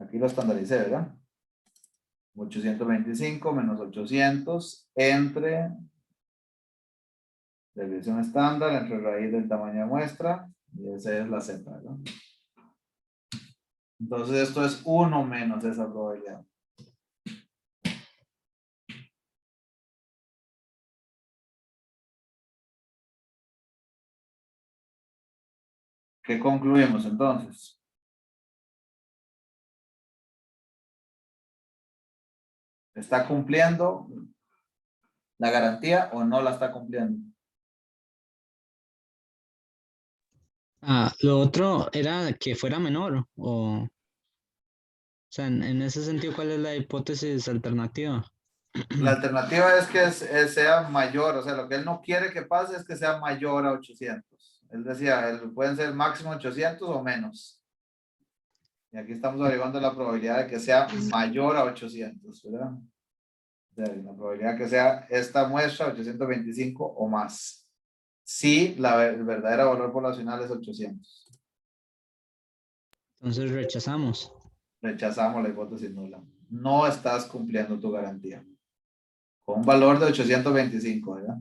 A: Aquí lo estandaricé, ¿verdad? 825 menos 800 entre desviación estándar, entre raíz del tamaño de muestra, y esa es la Z, ¿verdad? Entonces esto es 1 menos esa probabilidad. ¿Qué concluimos entonces? ¿Está cumpliendo la garantía o no la está cumpliendo?
D: Ah, lo otro era que fuera menor, o sea, en ese sentido, ¿cuál es la hipótesis alternativa?
A: La alternativa es que sea mayor, o sea, lo que él no quiere que pase es que sea mayor a 800. Él decía, pueden ser máximo 800 o menos. Y aquí estamos averiguando la probabilidad de que sea mayor a 800, ¿verdad? O sea, la probabilidad que sea esta muestra 825 o más. Si el verdadero valor poblacional es 800.
D: Entonces rechazamos.
A: Rechazamos la hipótesis nula. No estás cumpliendo tu garantía. Con un valor de 825, ¿verdad?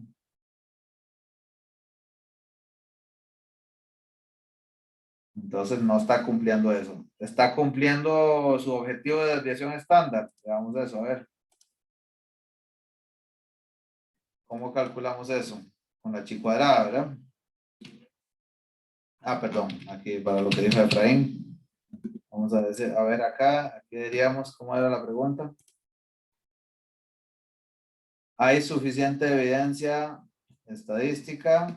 A: Entonces no está cumpliendo eso. Está cumpliendo su objetivo de desviación estándar. Veamos eso, a ver. ¿Cómo calculamos eso? Con la chi cuadrada, ¿verdad? Ah, perdón, aquí para lo que dijo Efraín. Vamos a ver acá, aquí diríamos, ¿cómo era la pregunta? ¿Hay suficiente evidencia estadística?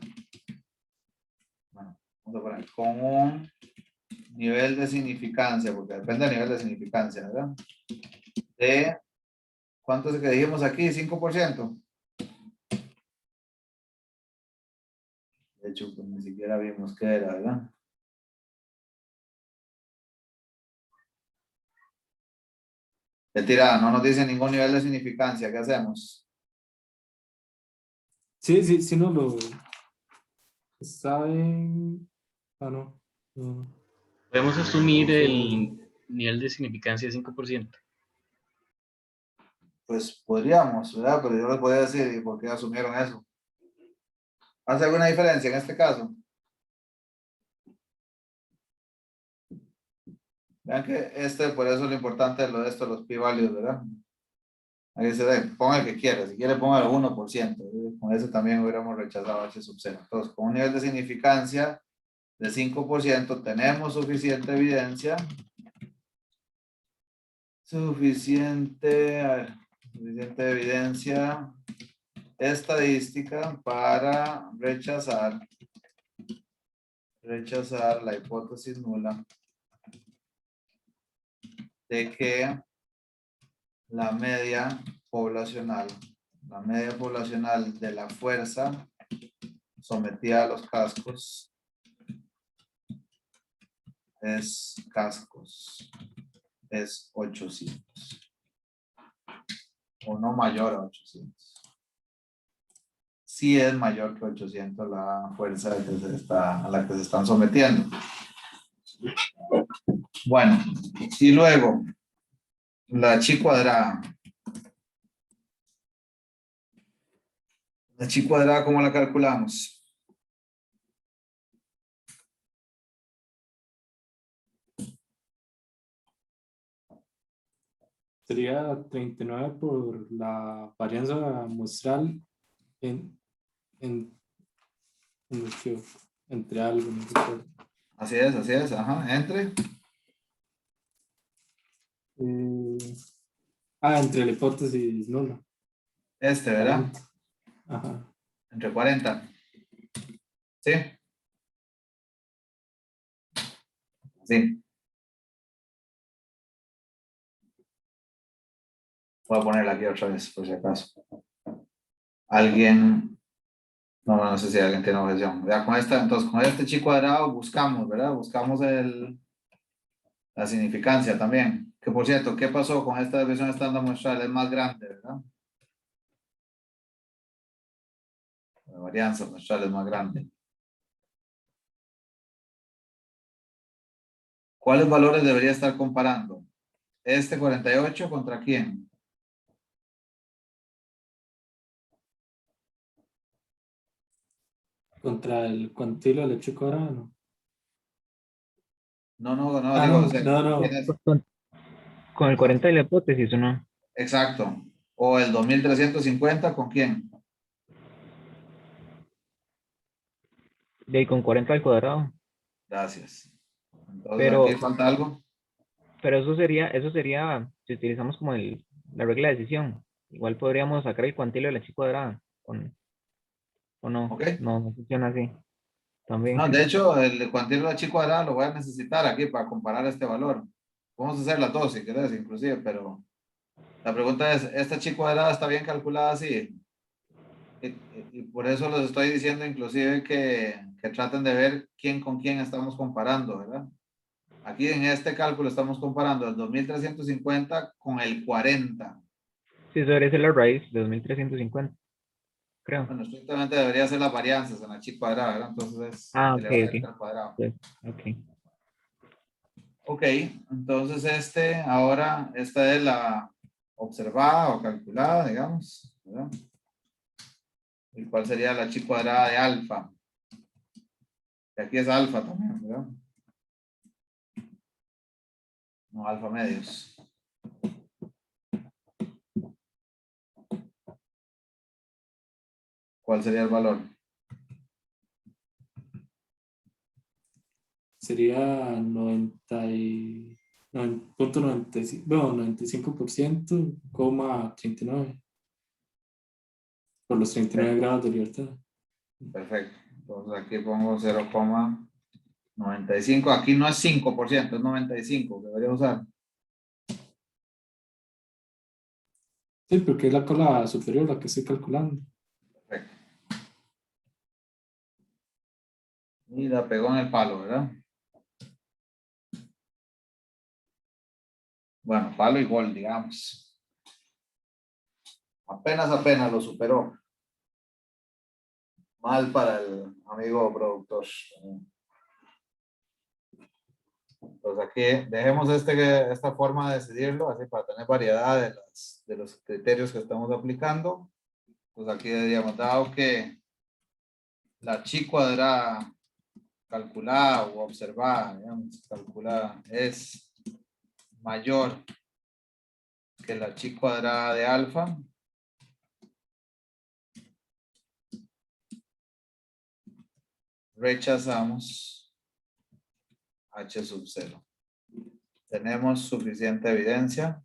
A: Bueno, vamos a poner con un nivel de significancia, porque depende del nivel de significancia, ¿verdad? De, ¿cuánto es que dijimos aquí? 5%. De hecho, pues ni siquiera vimos qué era, ¿verdad? Mentira, no nos dice ningún nivel de significancia. ¿Qué hacemos?
B: Sí, sí, sí, no lo saben. Ah, no. No.
E: Podemos asumir
B: Sí,
E: el nivel de significancia de 5%.
A: Pues podríamos, ¿verdad? Pero yo les voy a decir, ¿y por qué asumieron eso? ¿Hace alguna diferencia en este caso? Vean que por eso es lo importante de lo de esto, los p-values, ¿verdad? Ahí se ve, ponga el que quiera, si quiere ponga el 1%, ¿verdad? Con eso también hubiéramos rechazado H sub 0. Entonces, con un nivel de significancia de 5% tenemos suficiente evidencia, suficiente evidencia estadística para rechazar la hipótesis nula de que la media poblacional de la fuerza sometida a los cascos es 800 o no mayor a 800. Sí es mayor que 800 la fuerza a la que se están sometiendo. Bueno, y luego la chi cuadrada. La chi cuadrada, ¿cómo la calculamos?
B: sería 39 por la varianza muestral en, en, entre algo. No recuerdo.
A: Así es, ajá, entre.
B: Entre la hipótesis nula.
A: ¿Verdad?
B: 40. Ajá.
A: Entre 40. ¿Sí? Sí. Voy a ponerla aquí otra vez, por si acaso. Alguien, no sé si alguien tiene objeción. Ya entonces con este chi cuadrado buscamos, ¿verdad? Buscamos la significancia también. Que por cierto, ¿qué pasó con esta desviación estándar muestral? Es más grande, ¿verdad? La varianza muestral es más grande. ¿Cuáles valores debería estar comparando? Este 48 contra quién?
B: Contra el cuantilo del hecho cuadrado.
A: No,
B: Ah,
A: digo, o
B: no,
A: sea,
B: no, no.
A: tienes,
C: Con el 40 de la hipótesis, ¿o no?
A: exacto. O el 2350, ¿con quién?
C: De ahí con 40 al cuadrado.
A: Gracias. Entonces,
C: Pero,
A: aquí falta algo.
C: pero eso sería, si utilizamos como la regla de decisión, igual podríamos sacar el cuantilo de la chi cuadrada, o no,
A: ¿Ok?
C: no funciona así, también.
A: No, de hecho, el cuantilo de chi cuadrada lo voy a necesitar aquí para comparar este valor. Vamos a hacer las dos si querés, inclusive, pero la pregunta es, ¿esta chi cuadrada está bien calculada así? Y por eso les estoy diciendo inclusive que traten de ver quién con quién estamos comparando, ¿verdad? Aquí en este cálculo estamos comparando el 2350 con el 40.
C: Sí, eso debería ser la raíz de 2350, creo.
A: Bueno, estrictamente debería ser las varianzas en la chi cuadrada, ¿verdad? Entonces es
C: Ah, ok,
A: elevado
C: ok.
A: al cuadrado.
C: Pues, ok.
A: Ok, entonces esta es la observada o calculada, digamos, ¿verdad? ¿Y cuál sería la chi cuadrada de alfa? Que aquí es alfa también, ¿verdad? No, alfa medios. ¿Cuál sería el valor?
B: Sería 90.95, bueno, 95%,39 por los 39 grados de libertad.
A: Perfecto. Entonces aquí pongo 0,95. Aquí no es 5%, es 95 que debería usar.
B: Sí, porque es la cola superior la que estoy calculando.
A: Perfecto. Y la pegó en el palo, ¿verdad? Bueno, palo y gol, digamos. Apenas lo superó. Mal para el amigo productor. Entonces aquí dejemos esta forma de decidirlo, así para tener variedad de los criterios que estamos aplicando. Pues aquí diríamos, dado que la chi cuadrada calculada o observada, digamos, calculada es mayor que la chi cuadrada de alfa, rechazamos h sub 0. Tenemos suficiente evidencia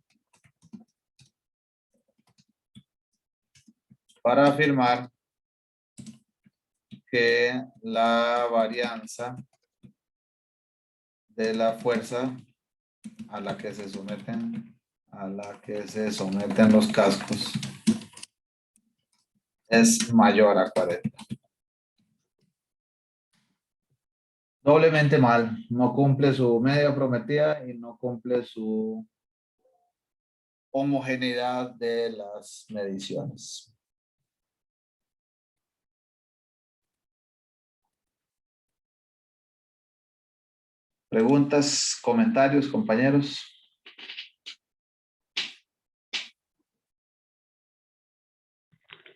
A: para afirmar que la varianza de la fuerza a la que se someten los cascos es mayor a 40. Doblemente mal, no cumple su media prometida y no cumple su homogeneidad de las mediciones. ¿Preguntas, comentarios, compañeros?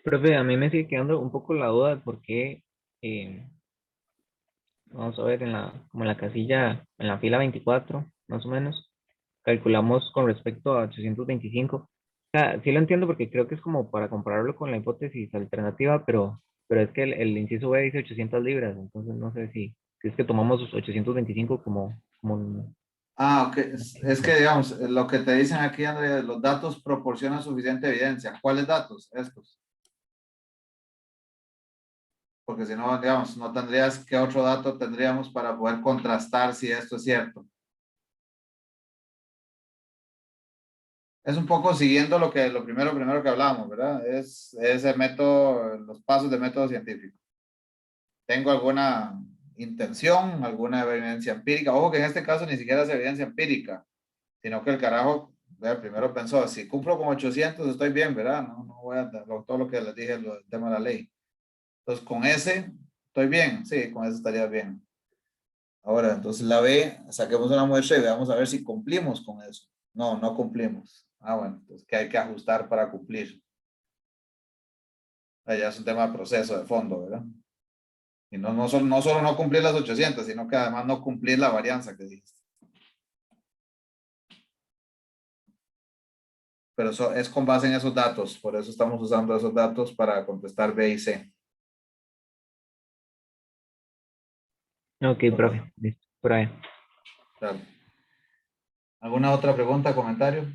C: Profe, a mí me sigue quedando un poco la duda de por qué, vamos a ver, como en la casilla, en la fila 24, más o menos, calculamos con respecto a 825. O sea, sí lo entiendo porque creo que es como para compararlo con la hipótesis alternativa, pero es que el inciso B dice 800 libras, entonces no sé si es que tomamos 825 como
A: Ah, ok. Es que, digamos, lo que te dicen aquí, Andrés, los datos proporcionan suficiente evidencia. ¿Cuáles datos? Estos. Porque si no, digamos, no tendrías, ¿qué otro dato tendríamos para poder contrastar si esto es cierto? Es un poco siguiendo lo primero que hablábamos, ¿verdad? Es el método, los pasos de método científico. Tengo alguna intención, alguna evidencia empírica. Ojo que en este caso ni siquiera es evidencia empírica, sino que el carajo, primero pensó, si cumplo con 800 estoy bien, ¿verdad? No voy a dar todo lo que les dije, el tema de la ley. Entonces, con ese, estoy bien, sí, con ese estaría bien. Ahora, entonces la B, saquemos una muestra y veamos a ver si cumplimos con eso. No cumplimos. Ah, bueno, entonces, ¿qué hay que ajustar para cumplir? Ya es un tema de proceso, de fondo, ¿verdad? Y no solo no cumplir las 800, sino que además no cumplir la varianza que dijiste. Pero eso es con base en esos datos, por eso estamos usando esos datos para contestar B y C.
C: Ok, profe, listo, por ahí.
A: Claro. ¿Alguna otra pregunta, comentario?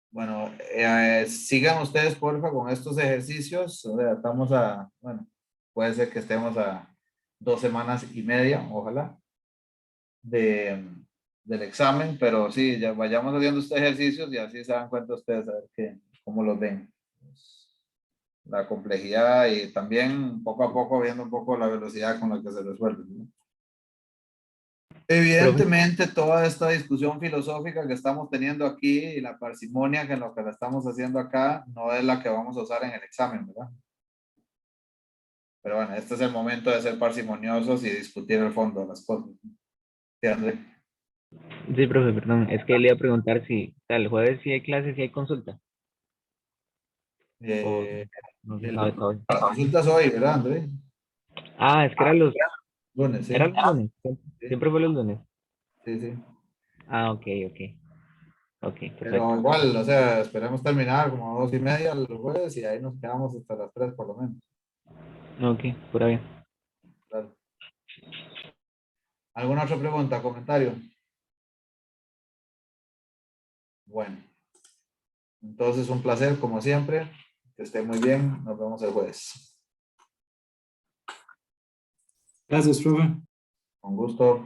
A: Bueno, sigan ustedes, porfa, con estos ejercicios. O sea, bueno, puede ser que estemos a 2 semanas y media, ojalá, del examen, pero sí, ya vayamos haciendo estos ejercicios y así se dan cuenta ustedes a ver cómo los ven. La complejidad y también poco a poco viendo un poco la velocidad con la que se resuelve, ¿no? Evidentemente, toda esta discusión filosófica que estamos teniendo aquí y la parsimonia que en lo que la estamos haciendo acá no es la que vamos a usar en el examen, ¿verdad? Pero bueno, este es el momento de ser parsimoniosos y discutir el fondo de las cosas. ¿Sí, André?
C: Sí, profe, perdón, es que le iba a preguntar si, o sea, el jueves sí hay clases, sí hay consulta, o
A: Eh,
C: no se sabe todavía.
A: las consultas hoy, ¿verdad, André?
C: Ah, es que
A: Lunes, sí.
C: era los lunes,
A: Sí,
C: siempre fue los lunes.
A: sí, sí.
C: Ah, ok, ok. Ok, perfecto.
A: Pero igual, o sea, esperemos terminar como 2:30 el jueves y ahí nos quedamos hasta las 3 por lo menos.
C: Ok, pura bien.
A: Claro. ¿Alguna otra pregunta, comentario? Bueno, entonces un placer como siempre. Que esté muy bien. Nos vemos el jueves.
B: Gracias, profe.
A: Con gusto.